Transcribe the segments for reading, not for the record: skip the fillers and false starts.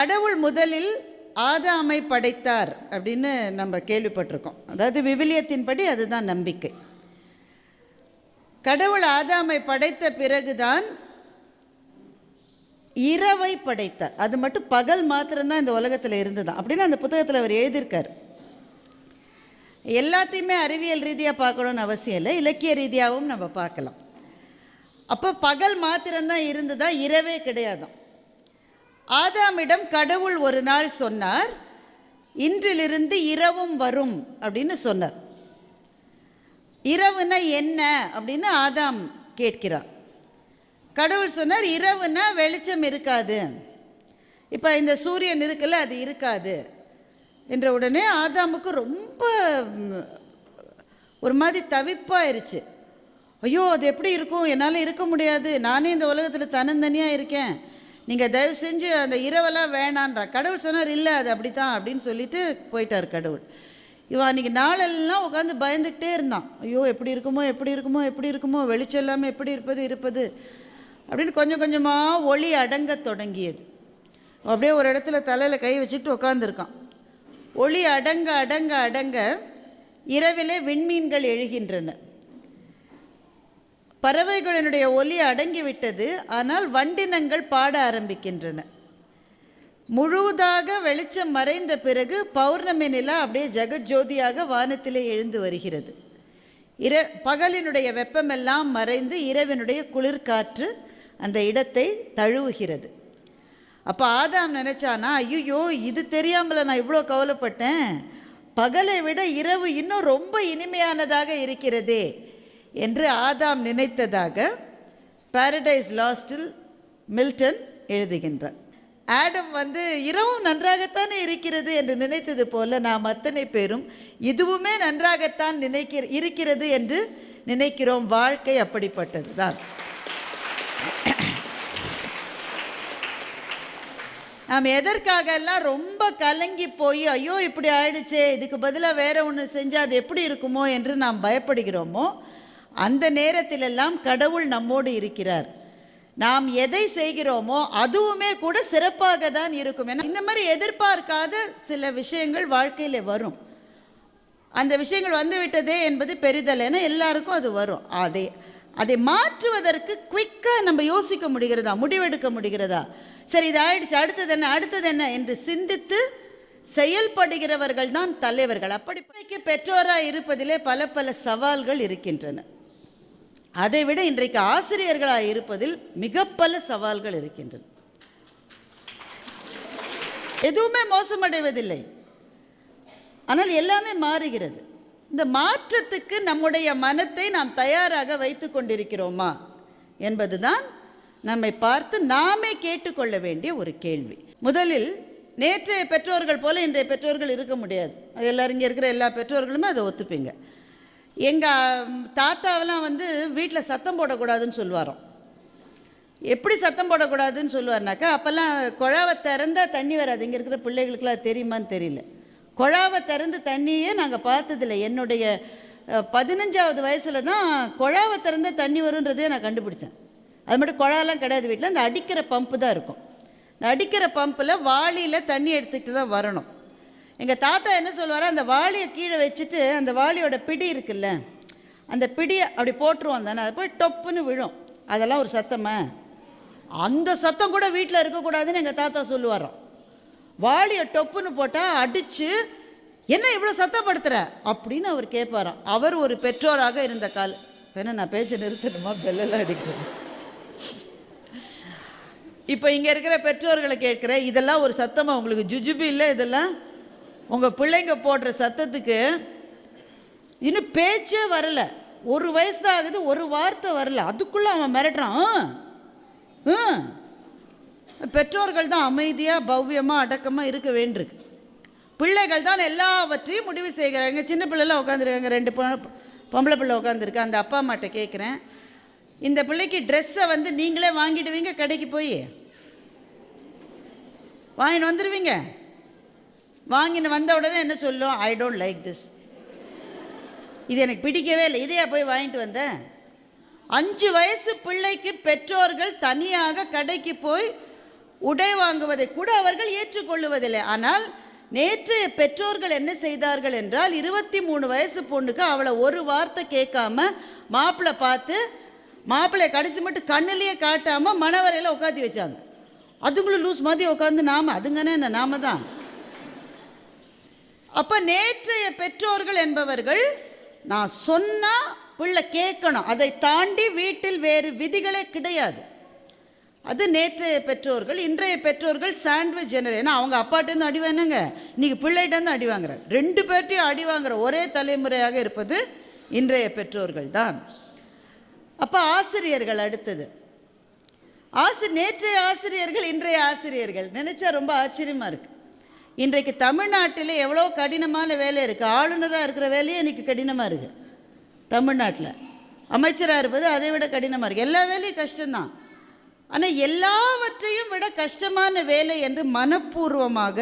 கடவுள் முதலில் ஆதாமை படைத்தார் அப்படின்னு நம்ம கேள்விப்பட்டிருக்கோம். அதாவது விவிலியத்தின்படி அதுதான் நம்பிக்கை. கடவுள் ஆதாமை படைத்த பிறகுதான் இரவை படைத்தார். அது மட்டும் பகல் மாத்திரம்தான் இந்த உலகத்தில் இருந்துதான் அப்படின்னு அந்த புத்தகத்தில் அவர் எழுதியிருக்கார். எல்லாத்தையுமே அறிவியல் ரீதியாக பார்க்கணும்னு அவசியம் இல்லை, இலக்கிய ரீதியாகவும் நம்ம பார்க்கலாம். அப்போ பகல் மாத்திரம்தான் இருந்ததா, இரவே கிடையாதான். ஆதாமிடம் கடவுள் ஒரு நாள் சொன்னார், இன்றிலிருந்து இரவும் வரும் அப்படின்னு சொன்னார். இரவுனா என்ன அப்படின்னு ஆதாம் கேட்கிறார். கடவுள் சொன்னார், இரவுனா வெளிச்சம் இருக்காது. இப்போ இந்த சூரியன் இருக்குல்ல, அது இருக்காது என்ற உடனே ஆதாமுக்கு ரொம்ப ஒரு மாதிரி தவிப்பாயிருச்சு. ஐயோ, அது எப்படி இருக்கும், என்னால் இருக்க முடியாது, நானே இந்த உலகத்தில் தன்னந்தனியாக இருக்கேன், நீங்கள் தயவு செஞ்சு அந்த இரவெல்லாம் வேணான்றா. கடவுள் சொன்னார், இல்லை அது அப்படி தான் அப்படின்னு சொல்லிட்டு போயிட்டார் கடவுள். இவன் அன்றைக்கி நாளெல்லாம் உட்காந்து பயந்துக்கிட்டே இருந்தான். ஐயோ, எப்படி இருக்குமோ எப்படி இருக்குமோ எப்படி இருக்குமோ, வெளிச்சம் இல்லாமல் எப்படி இருப்பது அப்படின்னு கொஞ்சம் கொஞ்சமாக ஒளி அடங்க தொடங்கியது. அப்படியே ஒரு இடத்துல தலையில் கை வச்சுட்டு உட்காந்துருக்கான். ஒளி அடங்க அடங்க அடங்க இரவிலே விண்மீன்கள் எழுகின்றன. பறவைகளினுடைய ஒலி அடங்கிவிட்டது, ஆனால் வண்டினங்கள் பாட ஆரம்பிக்கின்றன. முழுவதாக வெளிச்சம் மறைந்த பிறகு பௌர்ணமி நிலா அப்படியே ஜெகஜோதியாக வானத்திலே எழுந்து வருகிறது. பகலினுடைய வெப்பமெல்லாம் மறைந்து இரவினுடைய குளிர்காற்று அந்த இடத்தை தழுவுகிறது. அப்போ ஆதாம் நினச்சானா, ஐயோ இது தெரியாமல நான் இவ்வளோ கவலைப்பட்டேன், பகலை விட இரவு இன்னும் ரொம்ப இனிமையானதாக இருக்கிறதே என்று ஆதாம் நினைத்ததாக பாரடைஸ் லாஸ்டில் மில்டன் எழுதுகின்றார். ஆடம் இரவும் நன்றாகத்தானே இருக்கிறது என்று நினைத்தது போல நாம் அத்தனை பேரும் இதுவுமே நன்றாகத்தான் இருக்கிறது என்று நினைக்கிறோம். வாழ்க்கை அப்படிப்பட்டது தான். நாம் எதற்காக எல்லாம் ரொம்ப கலங்கி போய் ஐயோ இப்படி ஆயிடுச்சே, இதுக்கு பதிலாக வேற ஒன்று செஞ்சால் அது எப்படி இருக்குமோ என்று நாம் பயப்படுகிறோமோ, அந்த நேரத்திலெல்லாம் கடவுள் நம்மோடு இருக்கிறார். நாம் எதை செய்கிறோமோ அதுவுமே கூட சிறப்பாக தான் இருக்கும். ஏன்னா இந்த மாதிரி எதிர்பார்க்காத சில விஷயங்கள் வாழ்க்கையில் வரும். அந்த விஷயங்கள் வந்துவிட்டதே என்பது பெரிதல், ஏன்னா எல்லாருக்கும் அது வரும். அதை மாற்றுவதற்கு குயிக்காக நம்ம யோசிக்க முடிகிறதா, முடிவெடுக்க முடிகிறதா, சரி இது ஆயிடுச்சு அடுத்தது என்ன என்று சிந்தித்து செயல்படுகிறவர்கள் தான் தலைவர்கள். அப்படி பெற்றோராக இருப்பதிலே பல பல சவால்கள் இருக்கின்றன. அதைவிட இன்றைக்கு ஆசிரியர்களாக இருப்பதில் மிக பல சவால்கள் இருக்கின்றன. எதுவுமே மோசமடைவதில்லை, ஆனால் எல்லாமே மாறுகிறது. இந்த மாற்றத்துக்கு நம்முடைய மனத்தை நாம் தயாராக வைத்து கொண்டிருக்கிறோமா என்பதுதான் நம்மை பார்த்து நாமே கேட்டுக்கொள்ள வேண்டிய ஒரு கேள்வி. முதலில் நேற்றைய பெற்றோர்கள் போல இன்றைய பெற்றோர்கள் இருக்க முடியாது. அது எல்லாரும் இங்கே இருக்கிற எல்லா பெற்றோர்களுமே அதை ஒத்துப்பீங்க. எங்கள் தாத்தாவெல்லாம் வீட்டில் சத்தம் போடக்கூடாதுன்னு சொல்லுவாராம். எப்படி சத்தம் போடக்கூடாதுன்னு சொல்லுவார்னாக்கா, அப்போல்லாம் குழாவை திறந்தால் தண்ணி வராது. இங்கே இருக்கிற பிள்ளைகளுக்குலாம் அது தெரியுமான்னு தெரியல. குழாவை திறந்து தண்ணியே நாங்கள் பார்த்ததில்லை. என்னுடைய 15வது வயசில் தான் குழாவை திறந்த தண்ணி வருன்றதே நான் கண்டுபிடிச்சேன். அது மட்டும் குழாலாம் கிடையாது வீட்டில், இந்த அடிக்கிற பம்பு தான் இருக்கும். இந்த அடிக்கிற பம்பில் வாளியில் தண்ணி எடுத்துக்கிட்டு தான் வரணும். எங்கள் தாத்தா என்ன சொல்லுவாரோ, அந்த வாளியை கீழே வச்சுட்டு அந்த வாளியோட பிடி இருக்குல்ல, அந்த பிடியை அப்படி போட்டுருவோம் தானே, அது போய் டொப்புன்னு விழும். அதெல்லாம் ஒரு சத்தமா? அந்த சத்தம் கூட வீட்டில் இருக்கக்கூடாதுன்னு எங்கள் தாத்தா சொல்லுவாராம். வாளியை டொப்புன்னு போட்டால் அடித்து என்ன இவ்வளோ சத்தப்படுத்துகிற அப்படின்னு அவர் கேட்பாராம். அவர் ஒரு பெற்றோராக இருந்த காலம். ஏன்னா நான் பேச்ச நிறுத்தணுமா, பெல்லெல்லாம் அடிக்கிறேன். இப்போ இங்கே இருக்கிற பெற்றோர்களை கேட்குறேன், இதெல்லாம் ஒரு சத்தமாக உங்களுக்கு ஜுஜுபி இல்லை? இதெல்லாம் உங்கள் பிள்ளைங்க போடுற சத்தத்துக்கு இன்னும் பேச்சே வரலை. ஒரு வயசு தான் ஆகுது, ஒரு வார்த்தை வரல, அதுக்குள்ளே அவன் மிரட்டுறான். பெற்றோர்கள் தான் அமைதியாக பவ்யமாக அடக்கமாக இருக்க வேண்டியிருக்கு. பிள்ளைகள் தான் எல்லாவற்றையும் முடிவு செய்கிறாங்க. சின்ன பிள்ளைலாம் உட்காந்துருக்காங்க, 2 பொம்பளை பிள்ளை உட்காந்துருக்கு. அந்த அப்பா அம்மாட்ட கேட்குறேன், இந்த பிள்ளைக்கு ட்ரெஸ்ஸை நீங்களே வாங்கிடுவீங்க? கடைக்கு போய் வாங்கிட்டு வந்துடுவீங்க? வாங்கின்னு வந்த உடனே என்ன சொல்லும்? ஐ டோன்ட் லைக் திஸ், இது எனக்கு பிடிக்கவே இல்லை, இதையா போய் வாங்கிட்டு வந்தேன்? 5 வயசு பிள்ளைக்கு பெற்றோர்கள் தனியாக கடைக்கு போய் உடை வாங்குவதை கூட அவர்கள் ஏற்றுக்கொள்ளுவதில்லை. ஆனால் நேற்றைய பெற்றோர்கள் என்ன செய்தார்கள் என்றால், 23 வயசு பொண்ணுக்கு அவளை ஒரு வார்த்தை கேட்காம மாப்பிள்ளை பார்த்து, மாப்பிள்ளைய கடைசி மட்டும் கண்ணிலேயே காட்டாமல் மணவரையில் உட்காந்து வச்சாங்க. அதுங்களும் லூஸ் மாதிரி உட்காந்து அதுங்கன்னு என்ன நாம தான். அப்போ நேற்றைய பெற்றோர்கள் என்பவர்கள், நான் சொன்னால் பிள்ளை கேட்கணும், அதை தாண்டி வீட்டில் வேறு விதிகளே கிடையாது. அது நேற்றைய பெற்றோர்கள். இன்றைய பெற்றோர்கள் சாண்ட்விச் ஜெனரேஷன். ஏன்னா அவங்க அப்பாட்டேருந்து அடி வாங்கினாங்க, இன்றைக்கி பிள்ளைகிட்டேருந்து அடி வாங்குறாங்க. 2 பேர்ட்டையும் அடி வாங்குகிற ஒரே தலைமுறையாக இருப்பது இன்றைய பெற்றோர்கள் தான். அப்போ ஆசிரியர்கள் அடுத்தது. நேற்றைய ஆசிரியர்கள், இன்றைய ஆசிரியர்கள் நினச்சா ரொம்ப ஆச்சரியமாக இருக்குது. இன்றைக்கு தமிழ்நாட்டில் எவ்வளோ கடினமான வேலை இருக்குது. ஆளுநராக இருக்கிற வேலையே இன்றைக்கி கடினமாக இருக்குது. தமிழ்நாட்டில் அமைச்சராக இருப்பது அதை விட கடினமாக இருக்குது. எல்லா வேலையும் கஷ்டம்தான். ஆனால் எல்லாவற்றையும் விட கஷ்டமான வேலை என்று மனப்பூர்வமாக,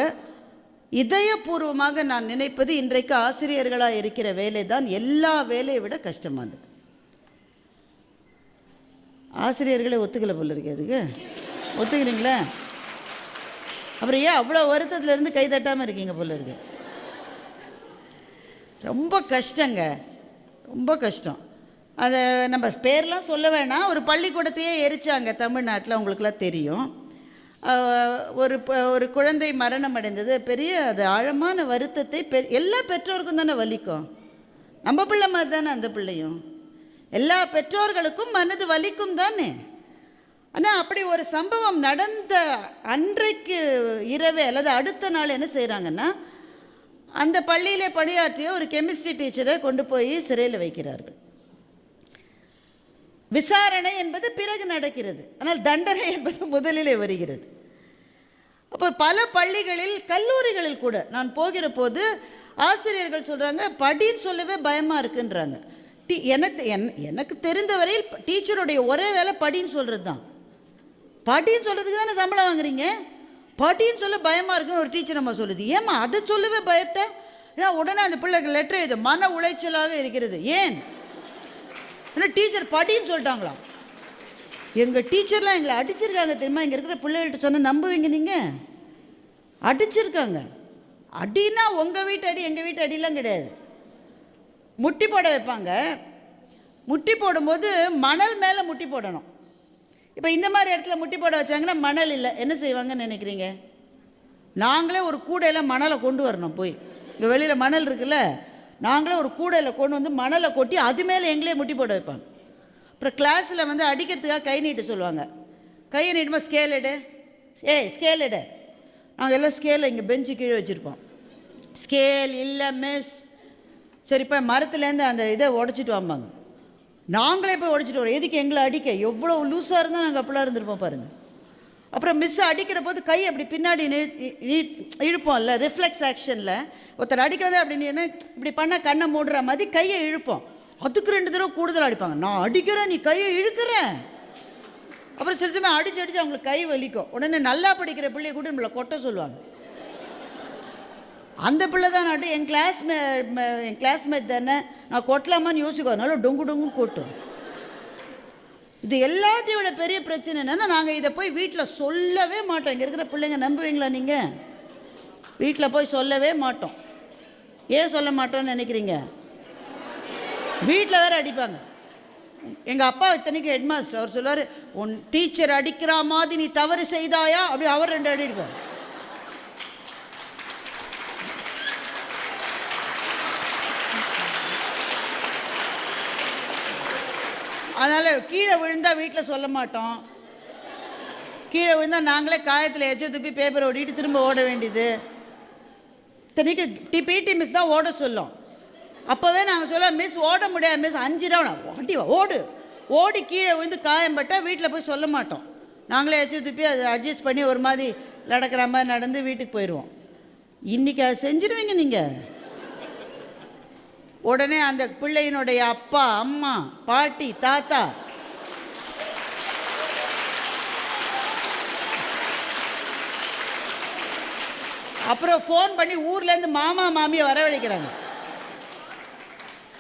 இதயபூர்வமாக நான் நினைப்பது இன்றைக்கு ஆசிரியர்களாக இருக்கிற வேலை தான் எல்லா வேலையை விட கஷ்டமானது. ஆசிரியர்களே ஒத்துக்கலை போல இருக்கு. அதுக்கு ஒத்துக்கிறீங்களா? அப்புறம் ஏன் அவ்வளோ வருத்தத்துலேருந்து கை தட்டாமல் இருக்கீங்க போல இருக்கு? ரொம்ப கஷ்டங்க, ரொம்ப கஷ்டம். அதை நம்ம பேர்லாம் சொல்ல வேணாம். ஒரு பள்ளிக்கூடத்தையே எரிச்சாங்க தமிழ்நாட்டில், உங்களுக்குலாம் தெரியும். ஒரு குழந்தை மரணம் அடைந்தது. பெரிய அது ஆழமான வருத்தத்தை எல்லா பெற்றோருக்கும் தானே வலிக்கும். நம்ம பிள்ளை மாதிரி தானே அந்த பிள்ளையும். எல்லா பெற்றோர்களுக்கும் மனது வலிக்கும் தானே. ஆனால் அப்படி ஒரு சம்பவம் நடந்த அன்றைக்கு இரவே அல்லது அடுத்த நாள் என்ன செய்கிறாங்கன்னா, அந்த பள்ளியிலே பணியாற்றிய ஒரு கெமிஸ்ட்ரி டீச்சரை கொண்டு போய் சிறையில் வைக்கிறார்கள். விசாரணை என்பது பிறகு நடக்கிறது, ஆனால் தண்டனை என்பது முதலிலே வருகிறது. அப்போ பல பள்ளிகளில், கல்லூரிகளில் கூட நான் போகிற போது ஆசிரியர்கள் சொல்கிறாங்க, படின்னு சொல்லவே பயமாக இருக்குன்றாங்க. எனக்கு தெரிந்த வரையில் டீச்சருடைய ஒரே வேலை படின்னு சொல்கிறது தான். படின்னு சொல்கிறதுக்கு தானே சம்பளம் வாங்குறீங்க. படின்னு சொல்ல பயமாக இருக்குன்னு ஒரு டீச்சர் நம்ம சொல்லுது. ஏம்மா அதை சொல்லவே பயப்பட்டேன்? ஏன்னா உடனே அந்த பிள்ளைக்கு லெட்டர் எழுது, மன உளைச்சலாக இருக்கிறது. ஏன்? ஏன்னா டீச்சர் படின்னு சொல்லிட்டாங்களாம். எங்கள் டீச்சர்லாம் எங்களை அடிச்சிருக்காங்க தெரியுமா? இங்கே இருக்கிற பிள்ளைகள்கிட்ட சொன்னால் நம்புவீங்க நீங்கள்? அடிச்சிருக்காங்க. அடின்னா உங்கள் வீட்டு அடி, எங்கள் வீட்டு அடிலாம் கிடையாது. முட்டி போட வைப்பாங்க. முட்டி போடும்போது மணல் மேலே முட்டி போடணும். இப்போ இந்த மாதிரி இடத்துல முட்டி போட வச்சாங்கன்னா மணல் இல்லை, என்ன செய்வாங்கன்னு நினைக்கிறீங்க? நாங்களே ஒரு கூடையில் மணலை கொண்டு வரணும். போய் இங்கே வெளியில் மணல் இருக்குல்ல, நாங்களே ஒரு கூடையில் கொண்டு வந்து மணலை கொட்டி அது மேலே எங்களே முட்டி போட வைப்பாங்க. அப்புறம் கிளாஸில் வந்து அடிக்கிறதுக்காக கை நீட்ட சொல்லுவாங்க. கையை நீட்டுமா ஸ்கேல் எடு, ஸ்கேல் எடு. நாங்கள் எல்லாம் ஸ்கேலை இங்கே பெஞ்சு கீழே வச்சுருப்போம். ஸ்கேல் இல்லை மிஸ். சரி, இப்போ மரத்துலேருந்து அந்த இதை உடச்சிட்டு வாம்பாங்க. நாங்களே போய் உடச்சிட்டு வரோம். எதுக்கு எங்களை அடிக்க? எவ்வளோ லூஸாக இருந்தால் நாங்கள் அப்போலாம் இருந்திருப்போம் பாருங்கள். அப்புறம் மிஸ் அடிக்கிற போது கை அப்படி பின்னாடி இழுப்போம்ல, ரிஃப்ளெக்ஸ் ஆக்ஷனில். ஒருத்தர் அடிக்காத அப்படின்னு இப்படி பண்ணால் கண்ணை மூடுற மாதிரி கையை இழுப்போம். அதுக்கு 2 தடவை கூடுதல் அடிப்பாங்க. நான் அடிக்கிறேன், நீ கையை இழுக்கிறேன். அப்புறம் சில சமயம் அடித்து அவங்களுக்கு கை வலிக்கும். உடனே நல்லா படிக்கிற பிள்ளைய கூட நம்மளை கொட்ட சொல்லுவாங்க. அந்த பிள்ளை தான் நாட்டு என் கிளாஸ்மேட் தானே, நான் கொட்டலாமான்னு யோசிக்கோ, அதனால டொங்கு கொட்டும். இது எல்லாத்தையும் விட பெரிய பிரச்சனை என்னென்னா, நாங்கள் இதை போய் வீட்டில் சொல்லவே மாட்டோம். இங்கே இருக்கிற பிள்ளைங்க நம்புவீங்களா நீங்கள்? வீட்டில் போய் சொல்லவே மாட்டோம். ஏன் சொல்ல மாட்டோம்னு நினைக்கிறீங்க? வீட்டில் வேறு அடிப்பாங்க. எங்கள் அப்பா இத்தனைக்கு ஹெட்மாஸ்டர், அவர் சொல்லுவார், உன் டீச்சர் அடிக்கிற மாதிரி நீ தவறு செய்தாயா அப்படி அவர் 2 அடி அடிப்பார். அதனால் கீழே விழுந்தால் வீட்டில் சொல்ல மாட்டோம். கீழே விழுந்தால் நாங்களே காயத்தில் எச்ச துப்பி பேப்பரை ஓடிட்டு திரும்ப ஓட வேண்டியது. இத்தனைக்கு பிடி மிஸ் தான் ஓட சொல்லும். அப்போவே நாங்கள் சொல்ல, மிஸ் ஓட முடியாது மிஸ், 5 ரவுண்ட் ஓடி கீழே விழுந்து காயம்பட்டால் வீட்டில் போய் சொல்ல மாட்டோம். நாங்களே எச்ச துப்பி அதை அட்ஜஸ்ட் பண்ணி ஒரு மாதிரி நடக்கிற மாதிரி நடந்து வீட்டுக்கு போயிடுவோம். இன்றைக்கி அதை செஞ்சுருவீங்க நீங்கள். உடனே அந்த பிள்ளையினுடைய அப்பா, அம்மா, பாட்டி, தாத்தா அப்புறம் ஃபோன் பண்ணி ஊர்லேருந்து மாமா மாமியை வரவழைக்கிறாங்க.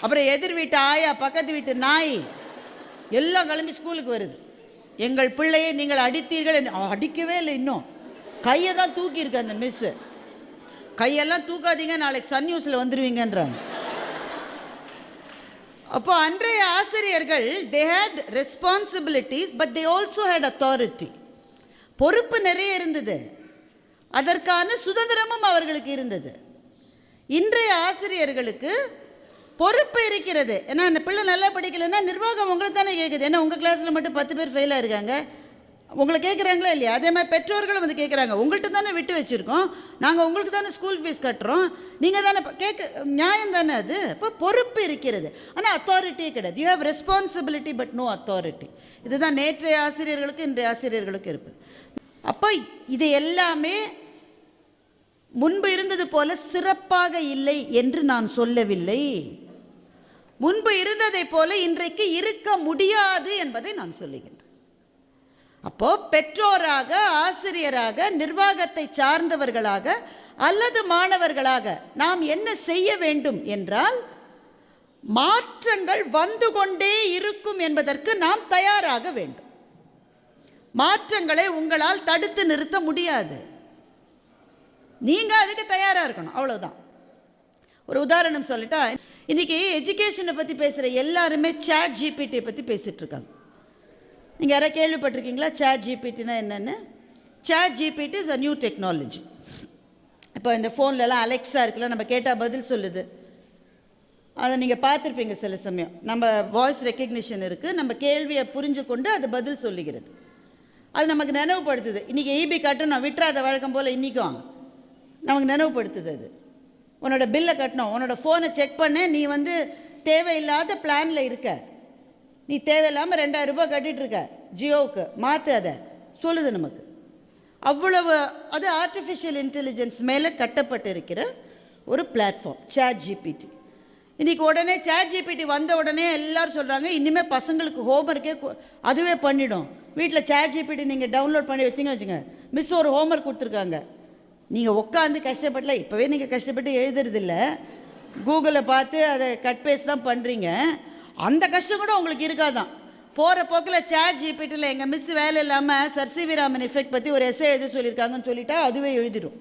அப்புறம் எதிர் வீட்டு ஆயா, பக்கத்து வீட்டு நாய் எல்லாம் கிளம்பி ஸ்கூலுக்கு வருது. எங்கள் பிள்ளையை நீங்கள் அடித்தீர்கள். அடிக்கவே இல்லை, இன்னும் கையை தான் தூக்கியிருக்கு அந்த மிஸ்ஸு. கையெல்லாம் தூக்காதீங்க, நாளைக்கு சன் நியூஸில் வந்துடுவீங்கன்றாங்க. அப்போ அன்றைய ஆசிரியர்கள் they had responsibilities but they also had authority. பொறுப்பு நிறைய இருந்தது, அதற்கான சுதந்திரமும் அவர்களுக்கு இருந்தது. இன்றைய ஆசிரியர்களுக்கு பொறுப்பு இருக்கிறது. ஏன்னா அந்த பிள்ளை நல்லா படிக்கலைன்னா நிர்வாகம் உங்களை தானே கேட்குது. ஏன்னா உங்கள் கிளாஸில் மட்டும் 10 பேர் ஃபெயிலாக இருக்காங்க, உங்களை கேட்குறாங்களா இல்லையா? அதே மாதிரி பெற்றோர்களும் வந்து கேட்குறாங்க, உங்கள்கிட்ட தானே விட்டு வச்சுருக்கோம், நாங்கள் உங்களுக்கு தானே ஸ்கூல் ஃபீஸ் கட்டுறோம், நீங்கள் தானே நியாயம் தானே அது. இப்போ பொறுப்பு இருக்கிறது, ஆனால் அத்தாரிட்டியே கிடையாது. You have responsibility but no authority. இதுதான் நேற்றைய ஆசிரியர்களுக்கு இன்றைய ஆசிரியர்களுக்கு இருக்குது. அப்போ இது எல்லாமே முன்பு இருந்தது போல சிறப்பாக இல்லை என்று நான் சொல்லவில்லை. முன்பு இருந்ததை போல இன்றைக்கு இருக்க முடியாது என்பதை நான் சொல்லுகின்றேன். அப்போ பெற்றோராக, ஆசிரியராக, நிர்வாகத்தை சார்ந்தவர்களாக அல்லது மாணவர்களாக நாம் என்ன செய்ய வேண்டும் என்றால், மாற்றங்கள் வந்து கொண்டே இருக்கும் என்பதற்கு நாம் தயாராக வேண்டும். மாற்றங்களை உங்களால் தடுத்து நிறுத்த முடியாது, நீங்க அதுக்கு தயாரா இருக்கணும், அவ்வளவுதான். ஒரு உதாரணம் சொல்லிட்டா, இன்னைக்கு எஜுகேஷனை பத்தி பேசுற எல்லாருமே சாட் ஜிபிடி பத்தி பேசிட்டு இருக்காங்க. நீங்கள் யாராவது கேள்விப்பட்டிருக்கீங்களா சாட் ஜிபிடினா என்னென்னு? Chat GPT is a new technology. இப்போ இந்த ஃபோன்லலாம் அலெக்ஸா இருக்குல்ல, நம்ம கேட்டால் பதில் சொல்லுது, அதை நீங்கள் பார்த்துருப்பீங்க. சில சமயம் நம்ம வாய்ஸ் ரெக்கக்னிஷன் இருக்குது, நம்ம கேள்வியை புரிஞ்சு கொண்டு அது பதில் சொல்லுகிறது. அது நமக்கு நினைவுபடுத்துது. இன்றைக்கி EB கட்டணும், விட்டுறாத வழக்கம் போல் இன்றைக்கும் நமக்கு நினைவுபடுத்துது. அது உன்னோட பில்லை கட்டணும், உன்னோட ஃபோனை செக் பண்ண, நீ வந்து தேவையில்லாத பிளானில் இருக்க, நீ தேவையில்லாமல் 2000 ரூபாய் கட்டிகிட்ருக்க ஜியோவுக்கு, மாற்று, அதை சொல்லுது நமக்கு. அவ்வளவு அது ஆர்டிஃபிஷியல் இன்டெலிஜென்ஸ் மேலே கட்டப்பட்டு இருக்கிற ஒரு பிளாட்ஃபார்ம் சாட் ஜிபிடி. இன்றைக்கி உடனே சாட் ஜிபிடி வந்த உடனே எல்லோரும் சொல்கிறாங்க, இனிமேல் பசங்களுக்கு ஹோம்ஒர்க்கே அதுவே பண்ணிடும். வீட்டில் சாட் ஜிபிடி நீங்கள் டவுன்லோட் பண்ணி வச்சுங்க, மிஸ் ஒரு ஹோம்ஒர்க் கொடுத்துருக்காங்க, நீங்கள் உட்காந்து கஷ்டப்படல, இப்போவே நீங்கள் கஷ்டப்பட்டு எழுதுறதில்ல, கூகுளில் பார்த்து அதை கட் பேஸ்ட் தான் பண்ணுறீங்க, அந்த கஷ்டம் கூட உங்களுக்கு இருக்காதான். போகிற போக்கில் சாட் ஜிபிடியில் எங்கள் மிஸ் வேலை இல்லாமல் sir C V Raman effect பற்றி ஒரு எஸ்ஸே எழுத சொல்லியிருக்காங்கன்னு சொல்லிட்டா அதுவே எழுதிடும்,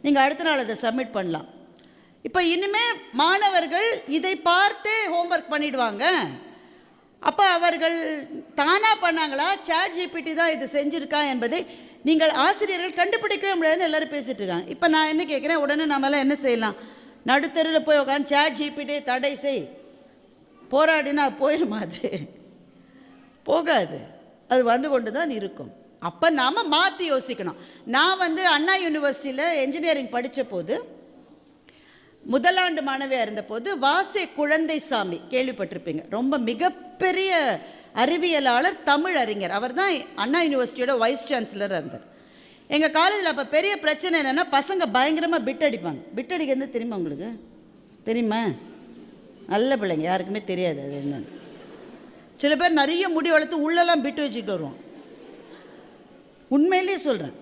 நீங்கள் அடுத்த நாள் அதை சப்மிட் பண்ணலாம். இப்போ இனிமேல் மாணவர்கள் இதை பார்த்தே ஹோம்ஒர்க் பண்ணிடுவாங்க. அப்போ அவர்கள் தானாக பண்ணாங்களா, சாட் ஜிபிடி தான் இது செஞ்சுருக்கா என்பதை நீங்கள் ஆசிரியர்கள் கண்டுபிடிக்கவே முடியாதுன்னு எல்லோரும் பேசிகிட்டு இருக்காங்க. இப்போ நான் என்ன கேட்குறேன், உடனே நம்மளாம் என்ன செய்யலாம்? நடுத்தருவில் போய் உட்காந்து சாட் ஜிபிடி தடை செய் போராடினா போயிடுமா? அது போகாது, அது வந்து கொண்டு தான் இருக்கும். அப்போ நாம் மாற்றி யோசிக்கணும். நான் வந்து அண்ணா யூனிவர்சிட்டியில் என்ஜினியரிங் படித்த போது, முதலாண்டு மாணவியாக இருந்தபோது, வாசே குழந்தைசாமி கேள்விப்பட்டிருப்பீங்க, ரொம்ப மிகப்பெரிய அறிவியலாளர், தமிழ் அறிஞர். அவர் தான் அண்ணா யூனிவர்சிட்டியோட வைஸ் சான்சலராக இருந்தார். எங்கள் காலேஜில் அப்போ பெரிய பிரச்சனை என்னென்னா, பசங்க பயங்கரமாக பிட் அடிப்பாங்க. பிட் அடிக்கிறது தெரியுமா உங்களுக்கு? தெரியுமா? நல்ல பிள்ளைங்க, யாருக்குமே தெரியாது அது என்னன்னு. சில பேர் நிறைய முடி வளர்த்து உள்ளெல்லாம் பிட்டு வச்சுக்கிட்டு வருவோம். உண்மையிலேயே சொல்கிறேன்.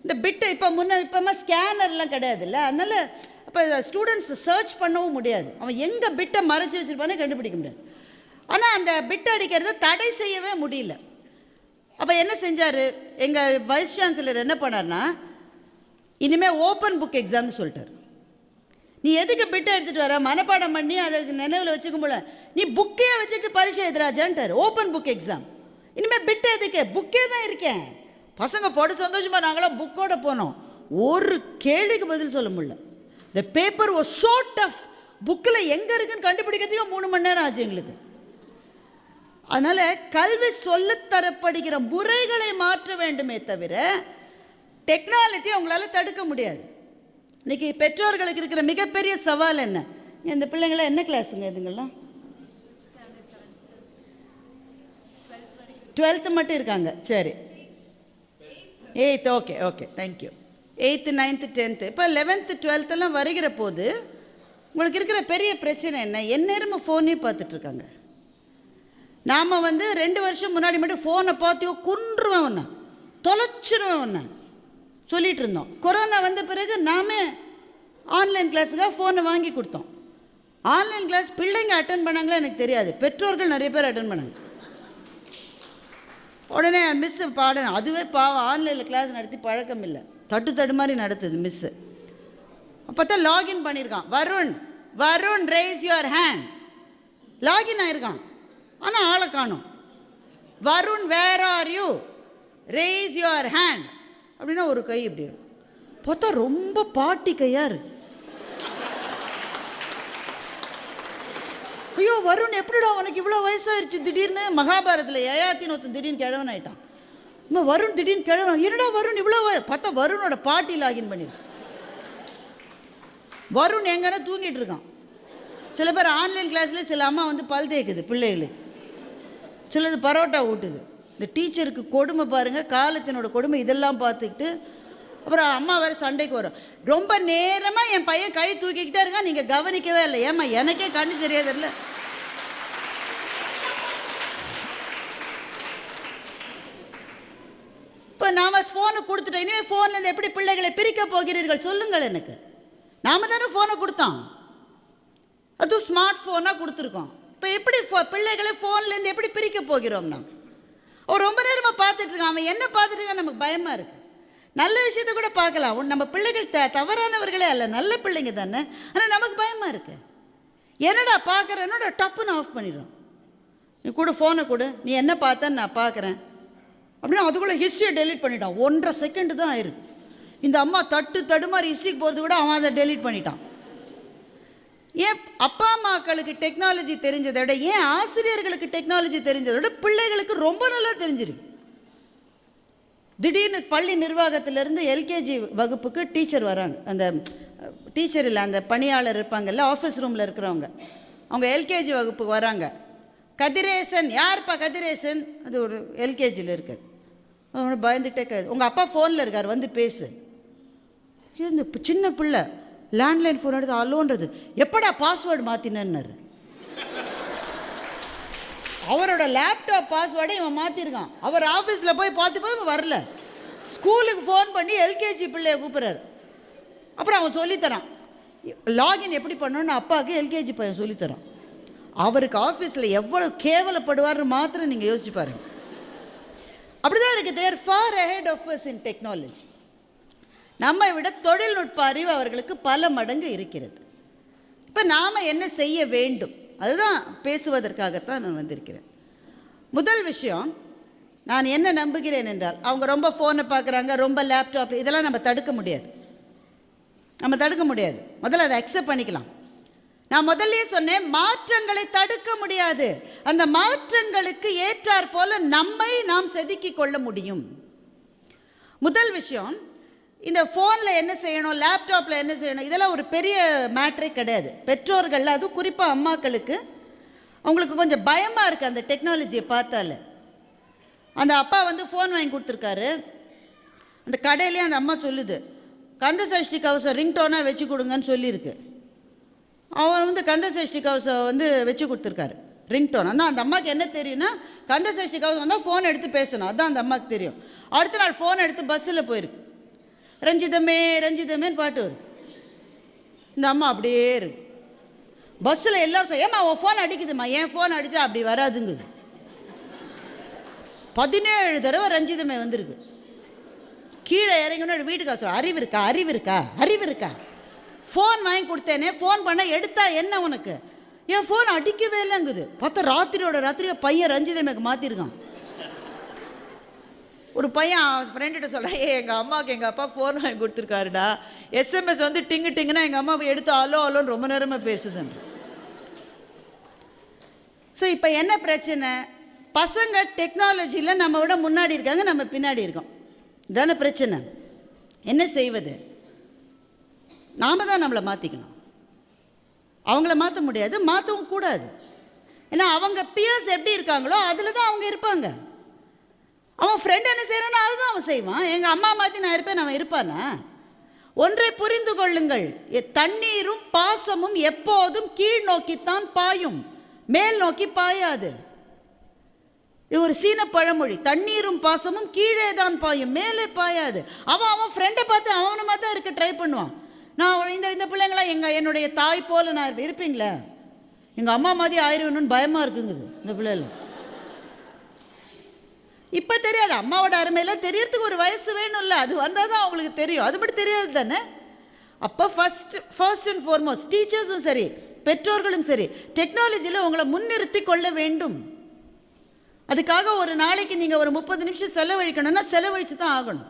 இந்த பிட்டு இப்போமா ஸ்கேனர்லாம் கிடையாது இல்லை, அதனால் இப்போ ஸ்டூடெண்ட்ஸ் சர்ச் பண்ணவும் முடியாது, அவன் எங்கே பிட்டை மறைச்சி வச்சுருப்பானே கண்டுபிடிக்க முடியாது. ஆனால் அந்த பிட்டு அடிக்கிறத தடை செய்யவே முடியல. அப்போ என்ன செஞ்சார் எங்கள் வைஸ் சான்சலர், என்ன பண்ணார்னா, இனிமேல் ஓப்பன் புக் எக்ஸாம்னு சொல்லிட்டார். நீ எதுக்கு பிட்டை எடுத்துகிட்டு வர, மனப்பாடம் பண்ணி அதை நினைவில் வச்சுக்கும் போல, நீ புக்கே வச்சுட்டு பரீட்சை எழுதுறாஜான்ட்டார். Open book exam. இனிமேல் பிட்டை எதுக்கு, புக்கே தான் இருக்கேன். பசங்க போட சந்தோஷமாக நாங்களாம் புக்கோட போனோம், ஒரு கேள்விக்கு பதில் சொல்ல முடியல. The paper was so tough, புக்கில் எங்கே இருக்குன்னு கண்டுபிடிக்கிறதுக்கு 3 மணி நேரம் ஆச்சு எங்களுக்கு. அதனால் கல்வி சொல்லித்தரப்படுகிற முறைகளை மாற்ற வேண்டுமே தவிர டெக்னாலஜியை அவங்களால தடுக்க முடியாது. இன்றைக்கி பெற்றோர்களுக்கு இருக்கிற மிகப்பெரிய சவால் என்ன? இந்த பிள்ளைங்களாம் என்ன கிளாஸுங்க இதுங்கெல்லாம்? 12th மட்டும் இருக்காங்க. சரி, 8th. Okay okay, thank you. 8th 9th 10th. இப்போ 11th 12th எல்லாம் வருகிற போது உங்களுக்கு இருக்கிற பெரிய பிரச்சனை என்ன? எந்நேரமும் ஃபோனே பார்த்துட்ருக்காங்க. நாம் வந்து 2 வருஷம் முன்னாடி மட்டும் ஃபோனை பார்த்தியோ குன்றுவேன் ஒன்று, தொலைச்சிருவேன் ஒன்று சொல்லிகிட்டு இருந்தோம். கொரோனா வந்த பிறகு நாமே ஆன்லைன் கிளாஸுக்காக ஃபோனை வாங்கி கொடுத்தோம். ஆன்லைன் கிளாஸ் பிள்ளைங்க அட்டன் பண்ணாங்களா எனக்கு தெரியாது, பெற்றோர்கள் நிறைய பேர் அட்டன் பண்ணாங்க. உடனே மிஸ்ஸு பாடணும். அதுவே பாவம் ஆன்லைனில் கிளாஸ் நடத்தி பழக்கம் இல்லை, தட்டு மாதிரி நடத்துது மிஸ்ஸு. அப்போ தான் லாகின் பண்ணியிருக்கான். Varun raise your hand. Login ஆயிருக்கான், ஆனால் ஆளை காணும். Varun where are you, raise your hand அப்படின்னா ஒரு கை இப்படி பார்த்தா ரொம்ப பாட்டி கையா இருக்கு. ஐயோ வருண் எப்படிடா உனக்கு இவ்வளோ வயசாயிருச்சு திடீர்னு? மகாபாரதத்தில் யயாத்தின்னு ஒருத்தன் திடீர்னு கிழவன் ஆயிட்டான். இன்னும் வருண் திடீர்னு கிழவன், என்னடா வருண் இவ்வளோ பார்த்தா வருணோட பாட்டி லாகின் பண்ணிருக்கு. வருண் எங்கன்னா தூங்கிட்டு இருக்கான். சில பேர் ஆன்லைன் கிளாஸில் சில அம்மா வந்து பல் தேய்க்குது பிள்ளைகளுக்கு, சிலது பரோட்டா ஊட்டுது. இந்த டீச்சருக்கு கொடுமை பாருங்கள், காலத்தினோட கொடுமை. இதெல்லாம் பார்த்துக்கிட்டு அப்புறம் அம்மா வேறு சண்டைக்கு வரும். ரொம்ப நேரமாக என் பையன் கை தூக்கிக்கிட்டே இருக்கான், நீங்கள் கவனிக்கவே இல்லை. ஏம்மா எனக்கே கண்ணு தெரியாதில்ல. இப்போ நாம் ஃபோனை கொடுத்துட்டோம், இனிமேல் ஃபோன்லேருந்து எப்படி பிள்ளைகளை பிரிக்க போகிறீர்கள் சொல்லுங்கள் எனக்கு. நாம் தானே ஃபோனை கொடுத்தோம், அதுவும் ஸ்மார்ட் ஃபோனாக கொடுத்துருக்கோம். இப்போ எப்படி பிள்ளைகளை ஃபோன்லேருந்து எப்படி பிரிக்க போகிறோம்? நாம் அவன் ரொம்ப நேரமாக பார்த்துட்டு இருக்கான், அவன் என்ன பார்த்துட்டு இருக்கான், நமக்கு பயமாக இருக்குது. நல்ல விஷயத்த கூட பார்க்கலாம், நம்ம பிள்ளைகள் தவறானவர்களே அல்ல, நல்ல பிள்ளைங்க தானே, ஆனால் நமக்கு பயமாக இருக்குது. என்னடா பார்க்குறேன், என்னோட டப்புன்னு ஆஃப் பண்ணிடுறோம். நீ கூட ஃபோனை கொடு, நீ என்ன பார்த்தேன்னு நான் பார்க்குறேன் அப்படின்னா அதுக்குள்ளே ஹிஸ்ட்ரியை டெலீட் பண்ணிட்டான். 1.5 செகண்டு தான் ஆயிருக்கு. இந்த அம்மா தடுமாறி ஹிஸ்ட்ரிக்கு போகிறது கூட அவன் அதை டெலீட் பண்ணிட்டான். ஏன் அப்பா அம்மாக்களுக்கு டெக்னாலஜி தெரிஞ்சதை விட, ஏன் ஆசிரியர்களுக்கு டெக்னாலஜி தெரிஞ்சதை விட பிள்ளைகளுக்கு ரொம்ப நல்லா தெரிஞ்சிருக்கு. திடீர்னு பள்ளி நிர்வாகத்திலேருந்து எல்கேஜி வகுப்புக்கு டீச்சர் வராங்க. அந்த டீச்சர் இல்லை, அந்த பணியாளர் இருப்பாங்கல்ல ஆஃபீஸ் ரூமில் இருக்கிறவங்க, அவங்க எல்கேஜி வகுப்புக்கு வராங்க. கதிரேசன், யார்ப்பா கதிரேசன்? அது ஒரு எல்கேஜியில் இருக்கு. அவனை பயந்துகிட்டே உங்கள் அப்பா ஃபோனில் இருக்கார், வந்து பேசு. இந்த சின்ன பிள்ளை லேண்ட்லைன் ஃபோன் எடுத்து அலோன்றது, எப்படா பாஸ்வேர்டு மாற்றினார். அவரோட லேப்டாப் பாஸ்வேர்டை இவன் மாற்றிருக்கான். அவர் ஆஃபீஸில் போய் பார்த்து இவன் வரல. ஸ்கூலுக்கு ஃபோன் பண்ணி எல்கேஜி பிள்ளையை கூப்பிட்றாரு. அப்புறம் அவன் சொல்லித்தரான் லாகின் எப்படி பண்ணணும்னு. அப்பாவுக்கு எல்கேஜி பையன் சொல்லித்தரான். அவருக்கு ஆஃபீஸில் எவ்வளோ கேவலப்படுவார்னு மாத்திரம் நீங்கள் யோசிச்சு பாருங்க. அப்படிதான் இருக்குது. They're far ahead of us in technology. நம்மை விட தொழில்நுட்ப அறிவு அவர்களுக்கு பல மடங்கு இருக்கிறது. இப்போ நாம் என்ன செய்ய வேண்டும், அதுதான் பேசுவதற்காகத்தான் நான் வந்திருக்கிறேன். முதல் விஷயம், நான் என்ன நம்புகிறேன் என்றால், அவங்க ரொம்ப ஃபோனை பார்க்குறாங்க, ரொம்ப லேப்டாப், இதெல்லாம் நம்ம தடுக்க முடியாது. முதல்ல அதை அக்செப்ட் பண்ணிக்கலாம். நான் முதல்லயே சொன்னேன், மாற்றங்களை தடுக்க முடியாது. அந்த மாற்றங்களுக்கு ஏற்றாற் போல நம்மை நாம் செதுக்கி கொள்ள முடியும். முதல் விஷயம், இந்த ஃபோனில் என்ன செய்யணும், லேப்டாப்பில் என்ன செய்யணும், இதெல்லாம் ஒரு பெரிய மேட்ரே கிடையாது. பெற்றோர்கள், அதுவும் குறிப்பாக அம்மாக்களுக்கு, அவங்களுக்கு கொஞ்சம் பயமாக இருக்குது அந்த டெக்னாலஜியை பார்த்தால. அந்த அப்பா வந்து ஃபோன் வாங்கி கொடுத்துருக்காரு. அந்த கடையிலேயே அந்த அம்மா சொல்லுது, கந்த சஷ்டி கவசம் ரிங்டோனாக வச்சு கொடுங்கன்னு சொல்லியிருக்கு. அவன் வந்து கந்த சஷ்டி கவசம் வந்து வச்சு கொடுத்துருக்காரு ரிங்டோன். ஆனால் அந்த அம்மாவுக்கு என்ன தெரியும்னா, கந்த சஷ்டி கவசம் வந்தால் ஃபோன் எடுத்து பேசணும், அதுதான் அந்த அம்மாவுக்கு தெரியும். அடுத்த நாள் ஃபோன் எடுத்து பஸ்ஸில் போயிருக்கு. ரஞ்சிதமே ரஞ்சிதமேன்னு பாட்டு வரும். இந்த அம்மா அப்படியே இருக்கு. பஸ்ஸில் எல்லாரும் ஏம்மா உன் ஃபோன் அடிக்குதுமா, என் ஃபோன் அடித்தா அப்படி வராதுங்குது. 17 தடவை ரஞ்சிதமே வந்திருக்கு. கீழே இறங்கணும், வீட்டுக்கார சொல்ல, அறிவு இருக்கா, ஃபோன் வாங்கி கொடுத்தேனே, ஃபோன் பண்ண எடுத்தா என்ன உனக்கு, என் ஃபோன் அடிக்கவே இல்லைங்குது. பார்த்தா ராத்திரியோட பையன் ரஞ்சிதமேக்கு மாற்றிருக்கான். ஒரு பையன் ஃப்ரெண்டுகிட்ட சொல்ல, எங்கள் அம்மாவுக்கு எங்கள் அப்பா ஃபோன் வாங்கி கொடுத்துருக்காருடா, எஸ்எம்எஸ் வந்து டிங்குனா எங்கள் அம்மாவை எடுத்து அலோன்னு ரொம்ப நேரமாக பேசுதுன்னு. ஸோ இப்போ என்ன பிரச்சனை, பசங்க டெக்னாலஜியில் நம்ம விட முன்னாடி இருக்காங்க, நம்ம பின்னாடி இருக்கோம். இதான பிரச்சனை. என்ன செய்வது? நாம் தான் நம்மளை மாற்றிக்கணும். அவங்கள மாற்ற முடியாது, மாற்றவும் கூடாது. ஏன்னா அவங்க பியர்ஸ் எப்படி இருக்காங்களோ அதில் தான் அவங்க இருப்பாங்க. அவன் ஃப்ரெண்ட் என்ன செய்கிறானோ அதுதான் அவன் செய்வான். எங்கள் அம்மா மாற்றி நான் இருப்பேன், அவன் இருப்பானா? ஒன்றை புரிந்து கொள்ளுங்கள், தண்ணீரும் பாசமும் எப்போதும் கீழ் நோக்கித்தான் பாயும், மேல் நோக்கி பாயாது. இது ஒரு சீன பழமொழி. தண்ணீரும் பாசமும் கீழே தான் பாயும், மேலே பாயாது. அவன் ஃப்ரெண்டை பார்த்து அவனை மாதிரி தான் இருக்க ட்ரை பண்ணுவான். நான் இந்த பிள்ளைங்களாம் என்னுடைய தாய் போல நான் இருப்பீங்களா, எங்கள் அம்மா மாதிரி ஆயிடுவேணும்னு பயமாக இருக்குங்குது இந்த பிள்ளைகள். இப்போ தெரியாது. அம்மாவோட அருமையெல்லாம் தெரியறதுக்கு ஒரு வயசு வேணும்ல, அது வந்தால் தான் அவங்களுக்கு தெரியும். அது மட்டும் தெரியாது தானே. அப்போ ஃபர்ஸ்ட் அண்ட் ஃபார்மோஸ்ட் டீச்சர்ஸும் சரி, பெற்றோர்களும் சரி, டெக்னாலஜியில் உங்களை முன்னிறுத்தி கொள்ள வேண்டும். அதுக்காக ஒரு நாளைக்கு நீங்கள் ஒரு 30 நிமிஷம் செலவழிக்கணும்னா செலவழித்து தான் ஆகணும்.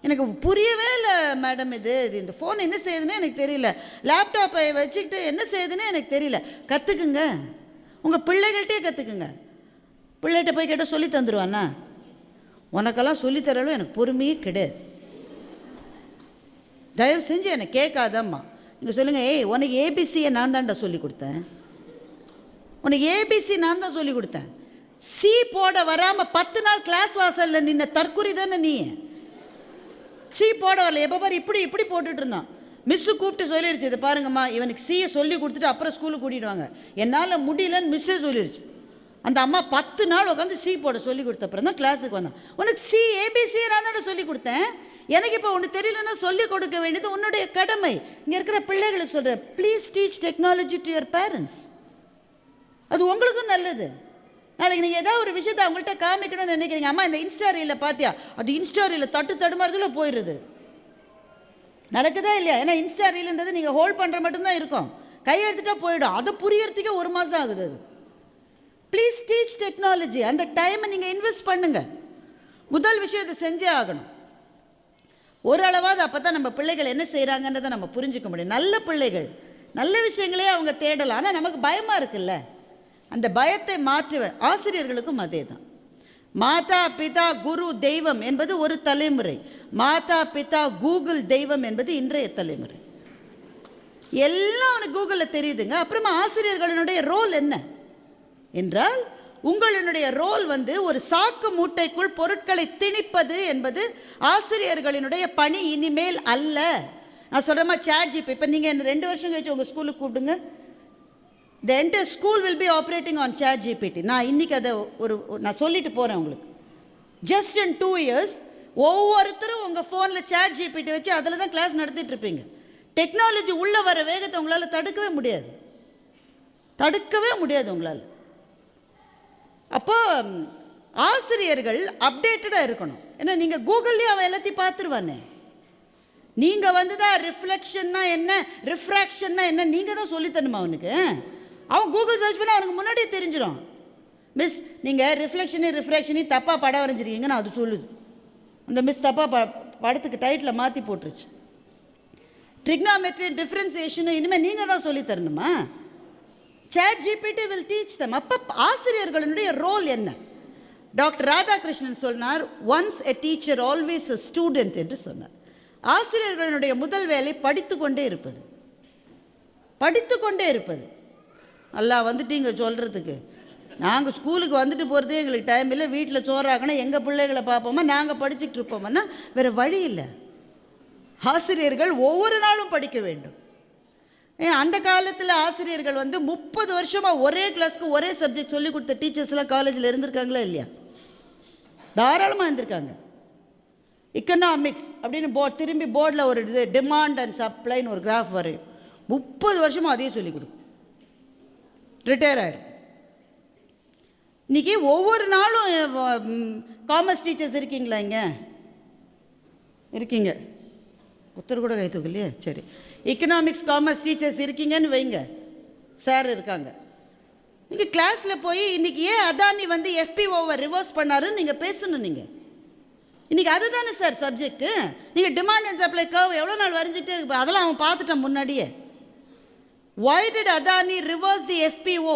எனக்கு புரியவே இல்லை மேடம், இது இந்த ஃபோன் என்ன செய்யுதுன்னு எனக்கு தெரியல, லேப்டாப்பை வச்சுக்கிட்டு என்ன செய்யுதுன்னு எனக்கு தெரியல. கற்றுக்குங்க, உங்கள் பிள்ளைகள்கிட்டே கற்றுக்குங்க. பிள்ளைகிட்ட போய் கேட்டால் சொல்லி தந்துடுவானா? உனக்கெல்லாம் சொல்லித்தரலும் எனக்கு பொறுமையே கிடையாது. தயவு செஞ்சு என்னை கேட்காதம்மா. நீங்கள் சொல்லுங்கள், ஏய் உனக்கு ஏபிசியை நான் தான்டா சொல்லி கொடுத்தேன், உனக்கு ஏபிசி நான் தான் சொல்லி கொடுத்தேன். சி போட வராமல் 10 நாள் கிளாஸ் வாசலில் நின்ன தற்குறி தானே நீ. சி போட வரல, எப்போ பாரு இப்படி இப்படி போட்டுட்டு இருந்தான். மிஸ்ஸு கூப்பிட்டு சொல்லிடுச்சு, இதை பாருங்கம்மா இவனுக்கு சியை சொல்லி கொடுத்துட்டு அப்புறம் ஸ்கூலுக்கு கூட்டிடுவாங்க, என்னால் முடியலன்னு மிஸ்ஸே சொல்லிடுச்சு. அந்த அம்மா 10 நாள் உட்காந்து சி போட சொல்லி கொடுத்த அப்புறம் தான் கிளாஸுக்கு வந்தான். உனக்கு சி ஏபிசியை நான் தான் சொல்லி கொடுத்தேன், எனக்கு இப்போ ஒன்று தெரியலன்னா சொல்லிக் கொடுக்க வேண்டியது உன்னுடைய கடமை. இங்கே இருக்கிற பிள்ளைகளுக்கு சொல்கிறேன், please teach technology to your parents. அது உங்களுக்கும் நல்லது. நாளைக்கு நீங்கள் ஏதாவது ஒரு விஷயத்தை அவங்கள்ட்ட காமிக்கணும்னு நினைக்கிறீங்க, அம்மா இந்த இன்ஸ்டா ரீலில் பார்த்தியா, அது இன்ஸ்டா ரீலில் தடுமாறுதுல போயிடுது. நடக்குதா இல்லையா? ஏன்னா இன்ஸ்டா ரீலுன்றது நீங்கள் ஹோல்ட் பண்ணுற மட்டும்தான் இருக்கும், கையெழுத்துட்டா போயிடும். அதை புரியறதுக்கே 1 மாதம் ஆகுது. அது ப்ளீஸ் டீச் டெக்னாலஜி. அந்த டைமை நீங்கள் இன்வெஸ்ட் பண்ணுங்க. முதல் விஷயத்தை செஞ்சே ஆகணும். ஓரளவாவது அப்போ தான் நம்ம பிள்ளைகள் என்ன செய்கிறாங்கன்றதை நம்ம புரிஞ்சிக்க முடியும். நல்ல பிள்ளைகள் நல்ல விஷயங்களே அவங்க தேடலாம். ஆனால் நமக்கு பயமாக இருக்குல்ல, அந்த பயத்தை மாற்றுவேன். ஆசிரியர்களுக்கும் அதே தான். மாதா பிதா குரு தெய்வம் என்பது ஒரு தலைமுறை, மாதா பிதா கூகுள் தெய்வம் என்பது இன்றைய தலைமுறை. எல்லாம் அவனுக்கு கூகுளில் தெரியுதுங்க. அப்புறமா ஆசிரியர்களுடைய ரோல் என்ன என்றால், உங்களுடைய ரோல் ஒரு சாக்கு மூட்டைக்குள் பொருட்களை திணிப்பது என்பது ஆசிரியர்களினுடைய பணி இனிமேல் அல்ல. நான் சொல்கிற மாதிரி சாட் ஜிபி, இப்போ நீங்கள் என்ன 2 வருஷம் கழிச்சு உங்கள் ஸ்கூலுக்கு கூப்பிடுங்க, the entire school will be operating on chat GPT. நான் இன்றைக்கி அதை நான் சொல்லிட்டு போகிறேன் உங்களுக்கு. ஜஸ்ட் இன் 2 years ஒவ்வொருத்தரும் உங்கள் ஃபோனில் சாட் ஜிபிடி வச்சு அதில் தான் கிளாஸ் நடத்திட்டு இருப்பீங்க. டெக்னாலஜி உள்ளே வர வேகத்தை உங்களால் தடுக்கவே முடியாது உங்களால். அப்போ ஆசிரியர்கள் அப்டேட்டடாக இருக்கணும். ஏன்னா நீங்கள் கூகுள்லேயே அவன் எல்லாத்தையும் பார்த்துருவானே. நீங்கள் தான் ரிஃப்ளெக்ஷன்னா என்ன, ரிஃப்ராக்ஷன்னா என்ன நீங்கள் தான் சொல்லித்தரணுமா அவனுக்கு. அவன் கூகுள் சர்ச் பண்ணி அவனுக்கு முன்னாடியே தெரிஞ்சிடும். மிஸ் நீங்கள் ரிஃப்ராக்ஷனையும் தப்பாக படம் வரைஞ்சிருக்கீங்கன்னு அது சொல்லுது. அந்த மிஸ் தப்பாக படத்துக்கு டைட்டில் மாற்றி போட்டுருச்சு. ட்ரிக்னாமெட்ரி டிஃப்ரென்சியேஷன் இனிமேல் நீங்கள் தான் சொல்லித்தரணுமா? Chat GPT will teach them. அப்போ ஆசிரியர்களுடைய ரோல் என்ன? டாக்டர் ராதாகிருஷ்ணன் சொன்னார், once a teacher always a student என்று சொன்னார். ஆசிரியர்களுடைய முதல் வேலை படித்து கொண்டே இருப்பது. நல்லா வந்துட்டீங்க சொல்கிறதுக்கு. நாங்கள் ஸ்கூலுக்கு வந்துட்டு போகிறதே எங்களுக்கு டைம் இல்லை, வீட்டில் சோறாக்கணும், எங்கள் பிள்ளைகளை பார்ப்போமா, நாங்கள் படிச்சுட்டு இருப்போம்னா வேறு வழி இல்லை. ஆசிரியர்கள் ஒவ்வொரு நாளும் படிக்க வேண்டும். அந்த காலத்தில் ஆசிரியர்கள் 30 வருஷமாக ஒரே கிளாஸ்க்கு ஒரே சப்ஜெக்ட் சொல்லி கொடுத்த டீச்சர்ஸ்லாம் காலேஜில் இருந்திருக்காங்களா இல்லையா? தாராளமாக இருந்திருக்காங்க. எக்கனாமிக்ஸ் அப்படின்னு திரும்பி போர்டில் ஒரு டிமாண்ட் அண்ட் சப்ளைன்னு ஒரு கிராஃப் வரையும் 30 வருஷமாக அதையே சொல்லிக் கொடுக்கும். ரிட்டையர் ஆயிரும். இன்றைக்கி ஒவ்வொரு நாளும் காமர்ஸ் டீச்சர்ஸ் இருக்கீங்களா? இங்கே இருக்கீங்க, ஒருத்தர் கூட கை தூக்கலையே. சரி, எக்கனாமிக்ஸ் காமர்ஸ் டீச்சர்ஸ் இருக்கீங்கன்னு வைங்க, சார் இருக்காங்க. நீங்கள் கிளாஸில் போய் இன்றைக்கி ஏன் அதானி FPOவை ரிவர்ஸ் பண்ணாருன்னு நீங்கள் பேசணும். நீங்கள் இன்றைக்கி அதுதானே சார் சப்ஜெக்ட்டு. நீங்கள் டிமாண்ட் அண்ட் சப்ளை கர்வ் எவ்வளோ நாள் வரைஞ்சிட்டே இருக்கு, அதெல்லாம் அவன் பார்த்துட்டான் முன்னாடியே. Why did Adani reverse the FPO?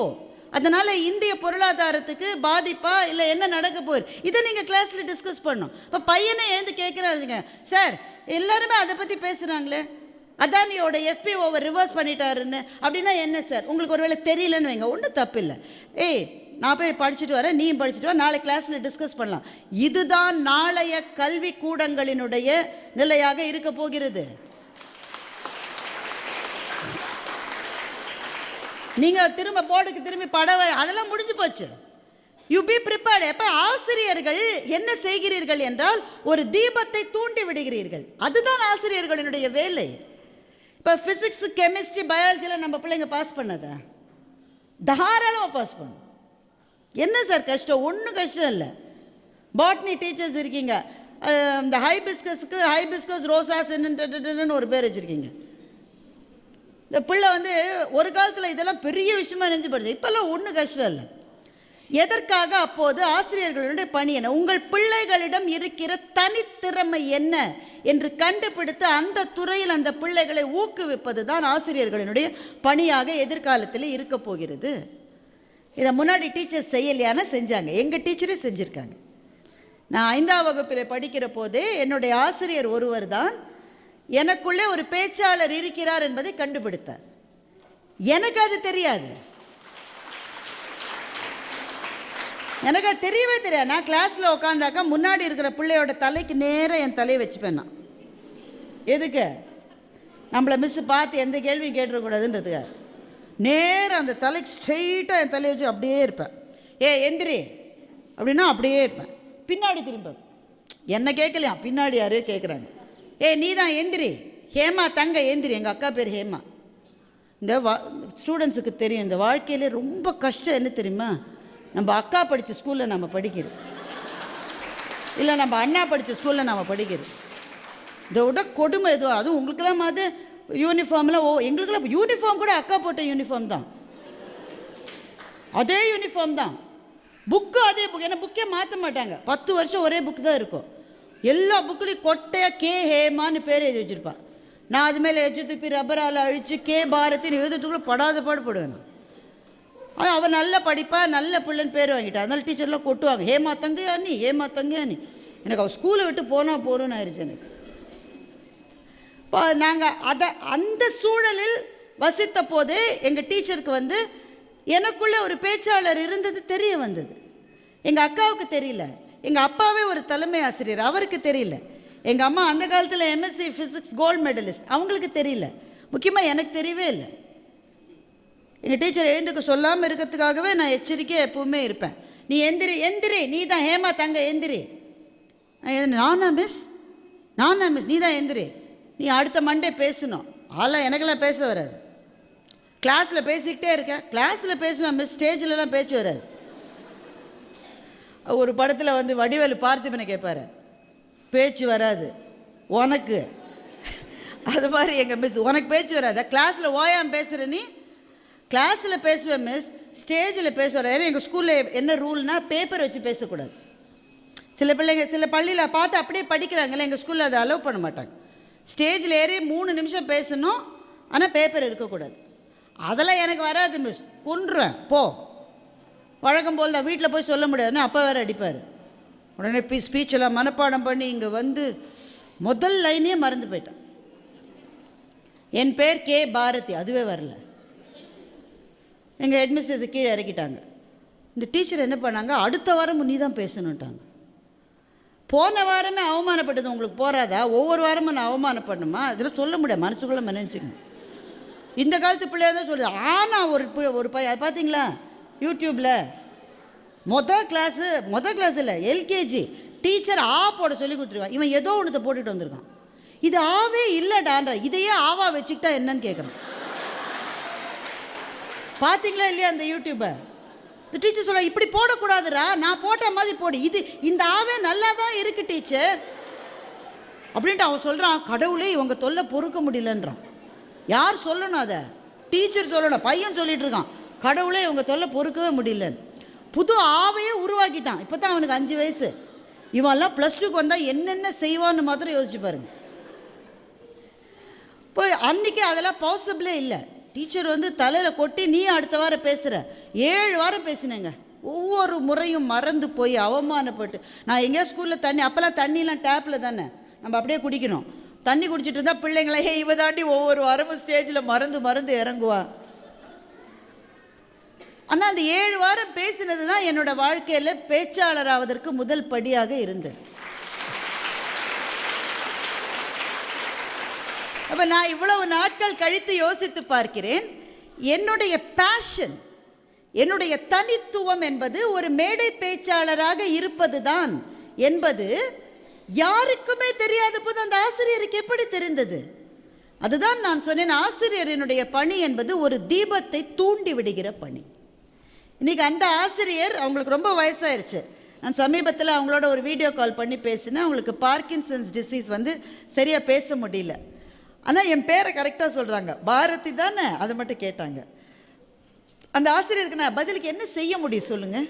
அதனால் இந்திய பொருளாதாரத்துக்கு பாதிப்பா இல்லை என்ன நடக்க போகுது, இதை நீங்கள் கிளாஸில் டிஸ்கஸ் பண்ணணும். இப்போ பையனை எழுந்து கேட்குறாங்க, சார் எல்லாருமே அதை பற்றி பேசுகிறாங்களே, அதானியோட FPOவை ரிவர்ஸ் பண்ணிட்டாருன்னு, அப்படின்னா என்ன சார் உங்களுக்கு ஒருவேளை தெரியலன்னு வைங்க, ஒன்றும் தப்பு இல்லை. ஏய் நான் போய் படிச்சுட்டு வரேன், நீயும் படிச்சுட்டு வர, நாளை கிளாஸில் டிஸ்கஸ் பண்ணலாம். இதுதான் நாளைய கல்வி கூடங்களினுடைய நிலையாக இருக்க போகிறது. நீங்கள் திரும்ப போர்டுக்கு திரும்பி அதெல்லாம் முடிஞ்சு போச்சு. You B prepared. எப்போ ஆசிரியர்கள் என்ன செய்கிறீர்கள் என்றால் ஒரு தீபத்தை தூண்டி விடுகிறீர்கள். அதுதான் ஆசிரியர்களினுடைய வேலை. இப்போ ஃபிசிக்ஸ் கெமிஸ்ட்ரி பயாலஜியில் நம்ம பிள்ளைங்க பாஸ் பண்ணதா? தாராளமாக பாஸ் பண்ணும். என்ன சார் கஷ்டம்? ஒன்றும் கஷ்டம் இல்லை. பாட்னி டீச்சர்ஸ் இருக்கீங்க, இந்த ஹைபிஸ்கஸ் ரோசாஸ்ன்னு ஒரு பேர் வச்சுருக்கீங்க. இந்த பிள்ளை வந்து ஒரு காலத்தில் இதெல்லாம் பெரிய விஷயமா நினைச்சு படிச்சு, இப்போல்லாம் ஒன்றும் கஷ்டம் இல்லை. எதற்காக? அப்போது ஆசிரியர்களுடைய பணி என்ன, உங்கள் பிள்ளைகளிடம் இருக்கிற தனித்திறமை என்ன என்று கண்டுபிடித்து அந்த துறையில் அந்த பிள்ளைகளை ஊக்குவிப்பது தான் ஆசிரியர்களுடைய பணியாக எதிர்காலத்தில் இருக்க போகிறது. இதை முன்னாடி டீச்சர்ஸ் செய்யலையானா செஞ்சாங்க, எங்கள் டீச்சரே செஞ்சுருக்காங்க. நான் 5ஆம் வகுப்பில் படிக்கிற போதே என்னுடைய ஆசிரியர் ஒருவர் தான் எனக்குள்ளே ஒரு பேச்சாளர் இருக்கிறார் என்பதை கண்டுபிடித்தார். எனக்கு அது தெரியாது, எனக்கு அது தெரியவே தெரியாது. நான் கிளாஸில் உட்காந்தாக்கா முன்னாடி இருக்கிற பிள்ளையோட தலைக்கு நேராக என் தலையை வச்சுப்பேன். நான் எதுக்கு? நம்மளை மிஸ் பார்த்து எந்த கேள்வியும் கேட்டுறக்கூடாதுன்றதுக்கு நேராக அந்த தலைக்கு ஸ்ட்ரெயிட்டாக என் தலையை வச்சு அப்படியே இருப்பேன். எந்திரி அப்படின்னா அப்படியே இருப்பேன். பின்னாடி திரும்ப என்ன கேட்கலையா, பின்னாடி யாரையோ கேட்குறாங்க. நீ தான் எந்திரி, ஹேமா தங்க எந்திரி. எங்கள் அக்கா பேர் ஹேமா. இந்த ஸ்டூடெண்ட்ஸுக்கு தெரியும், இந்த வாழ்க்கையிலே ரொம்ப கஷ்டம் என்ன தெரியுமா, நம்ம அக்கா படித்த ஸ்கூலில் நம்ம படிக்கிறோம், இல்லை நம்ம அண்ணா படித்த ஸ்கூலில் நம்ம படிக்கிறோம். இதை விட கொடுமை எதுவும். அதுவும் உங்களுக்கெல்லாம் அது யூனிஃபார்ம்லாம் எங்களுக்கெல்லாம் யூனிஃபார்ம் கூட அக்கா போட்ட யூனிஃபார்ம் தான், அதே யூனிஃபார்ம் தான். புக்கு அதே புக், ஏன்னா புக்கே மாற்ற மாட்டாங்க. 10 வருஷம் ஒரே புக்கு தான் இருக்கும். எல்லா புக்குலையும் கொட்டையாக கே ஹேமான்னு பேர் எழுதி வச்சுருப்பான். நான் அது மேலே எச்சு துப்பி ரப்பரால் அழித்து கே பாரதின்னு எழுதுறதுக்குள்ளே படாத பாடுபடுவேன். அது அவன் நல்ல படிப்பா, நல்ல பிள்ளைன்னு பேர் வாங்கிட்டான். அதனால டீச்சர்லாம் கொட்டுவாங்க, ஹேமா தங்கையா நீ, ஹேமா தங்கையா நீ. எனக்கு அவள் ஸ்கூலை விட்டு போனால் போகிறோன்னு ஆயிடுச்சு எனக்கு. இப்போ நாங்கள் அந்த சூழலில் வசித்த போதே எங்கள் டீச்சருக்கு வந்து எனக்குள்ளே ஒரு பேச்சாளர் இருந்தது தெரிய வந்தது. எங்கள் அக்காவுக்கு தெரியல, எங்கள் அப்பாவே ஒரு தலைமை ஆசிரியர், அவருக்கு தெரியல. எங்கள் அம்மா அந்த காலத்தில் எம்எஸ்சி ஃபிசிக்ஸ் கோல்டு மெடலிஸ்ட், அவங்களுக்கு தெரியல. முக்கியமாக எனக்கு தெரியவே இல்லை. எங்கள் டீச்சர் எழுந்துக்க சொல்லாமல் இருக்கிறதுக்காகவே நான் எச்சரிக்கையாக எப்பவுமே இருப்பேன். நீ எந்திரி எந்திரி, நீ தான் ஹேமா தங்க எந்திரி. நானா மிஸ், நீ தான் எந்திரி, நீ அடுத்த மண்டே பேசணும். அதெல்லாம் எனக்கெல்லாம் பேச வராது. கிளாஸில் பேசிக்கிட்டே இருக்கேன், கிளாஸில் பேசுவேன் மிஸ், ஸ்டேஜிலலாம் பேச்சு வராது. ஒரு படத்தில் வந்து வடிவேலு பார்த்திபனை கேட்பார், பேச்சு வராது உனக்கு, அது மாதிரி எங்கள் மிஸ் உனக்கு பேச்சு வராது, கிளாஸில் ஓயாமல் பேசுகிற நீ. கிளாஸில் பேசுவேன் மிஸ், ஸ்டேஜில் பேச வராது. ஏன்னா எங்கள் ஸ்கூலில் என்ன ரூல்னால் பேப்பர் வச்சு பேசக்கூடாது. சில பிள்ளைங்க சில பள்ளியில் பார்த்து அப்படியே படிக்கிறாங்களே, எங்கள் ஸ்கூலில் அதை அலோவ் பண்ண மாட்டாங்க. ஸ்டேஜில் ஏறி 3 நிமிஷம் பேசணும், ஆனால் பேப்பர் இருக்கக்கூடாது. அதெல்லாம் எனக்கு வராது மிஸ், கொன்றுவேன் போ. வழக்கம் போல் தான், வீட்டில் போய் சொல்ல முடியாதுன்னு அப்பா வேறு அடிப்பார். உடனே ஸ்பீச்செல்லாம் மனப்பாடம் பண்ணி இங்கே வந்து முதல் லைனே மறந்து போயிட்டேன். என் பேர் கே பாரதி, அதுவே வரல. எங்கள் ஹெட்மிஸ்டர்ஸை கீழே இறக்கிட்டாங்க. இந்த டீச்சர் என்ன பண்ணாங்க, அடுத்த வாரம் நீ தான் பேசணுன்ட்டாங்க. போன வாரமே அவமானப்பட்டது உங்களுக்கு போகாதா, ஒவ்வொரு வாரமும் நான் அவமானப்படணுமா? இதெல்லாம் சொல்ல முடியாது, மனசுக்குள்ளே நினச்சிக்கணும். இந்த காலத்து பிள்ளையாக தான் சொல்லுது. ஆனால் ஒரு பையன் அது பார்த்தீங்களா யூடியூப்பில், மொதல் கிளாஸ் இல்லை எல்கேஜி டீச்சர் ஆ போட சொல்லி கொடுத்துருவான். இவன் ஏதோ ஒன்றத்தை போட்டுட்டு வந்திருக்கான். இது ஆவே இல்லைடான்ற, இதையே ஆவா வச்சுக்கிட்டா என்னன்னு கேட்குறான். பார்த்தீங்களா இல்லையா அந்த யூடியூப்பை? இந்த டீச்சர் சொல்ல, இப்படி போடக்கூடாதுரா, நான் போட்ட மாதிரி போடு, இது இந்த ஆவே நல்லா தான் இருக்கு டீச்சர் அப்படின்ட்டு அவன் சொல்கிறான். கடவுளே இவங்க தொல்லை பொறுக்க முடியலன்றான். யார் சொல்லணும்? அதை டீச்சர் சொல்லணும். பையன் சொல்லிட்டு இருக்கான், கடவுளே இவங்க தொல்லை பொறுக்கவே முடியலன்னு. புது ஆவையே உருவாக்கிட்டான். இப்போ தான் அவனுக்கு 5 வயசு. இவன்லாம் +2க்கு வந்தால் என்னென்ன செய்வான்னு மாத்திரம் யோசிச்சு பாருங்க. இப்போ அன்றைக்கி அதெல்லாம் பாசிபிளே இல்லை. டீச்சர் வந்து தலையில் கொட்டி நீ அடுத்த வாரம் பேசுகிற, 7 வாரம் பேசினேங்க. ஒவ்வொரு முறையும் மறந்து போய் அவமானப்பட்டு, நான் எங்கேயோ ஸ்கூலில் தண்ணி, அப்போல்லாம் தண்ணிலாம் டேப்பில் தானே நம்ம அப்படியே குடிக்கணும். தண்ணி குடிச்சிட்டு இருந்தால் பிள்ளைங்களே இவ தாண்டி ஒவ்வொரு வாரமும் ஸ்டேஜில் மறந்து இறங்குவா. ஆனால் அந்த 7 வாரம் பேசினது தான் என்னோட வாழ்க்கையில் பேச்சாளர் ஆவதற்கு முதல் படியாக இருந்தது. அப்போ நான் இவ்வளவு நாட்கள் கழித்து யோசித்து பார்க்கிறேன், என்னுடைய பேஷன், என்னுடைய தனித்துவம் என்பது ஒரு மேடை பேச்சாளராக இருப்பது தான் என்பது யாருக்குமே தெரியாத போது அந்த ஆசிரியருக்கு எப்படி தெரிந்தது? அதுதான் நான் சொன்னேன், ஆசிரியரினுடைய பணி என்பது ஒரு தீபத்தை தூண்டி விடுகிற பணி. இன்றைக்கி அந்த ஆசிரியர், அவங்களுக்கு ரொம்ப வயசாயிருச்சு, நான் சமீபத்தில் அவங்களோட ஒரு வீடியோ கால் பண்ணி பேசினேன். அவங்களுக்கு பார்க்கின்சன்ஸ் டிசீஸ் வந்து சரியாக பேச முடியல. ஆனால் என் பேரை கரெக்டாக சொல்கிறாங்க. பாரதி தானே, அதை மட்டும் கேட்டாங்க. அந்த ஆசிரியருக்கு நான் பதிலுக்கு என்ன செய்ய முடியும் சொல்லுங்கள்?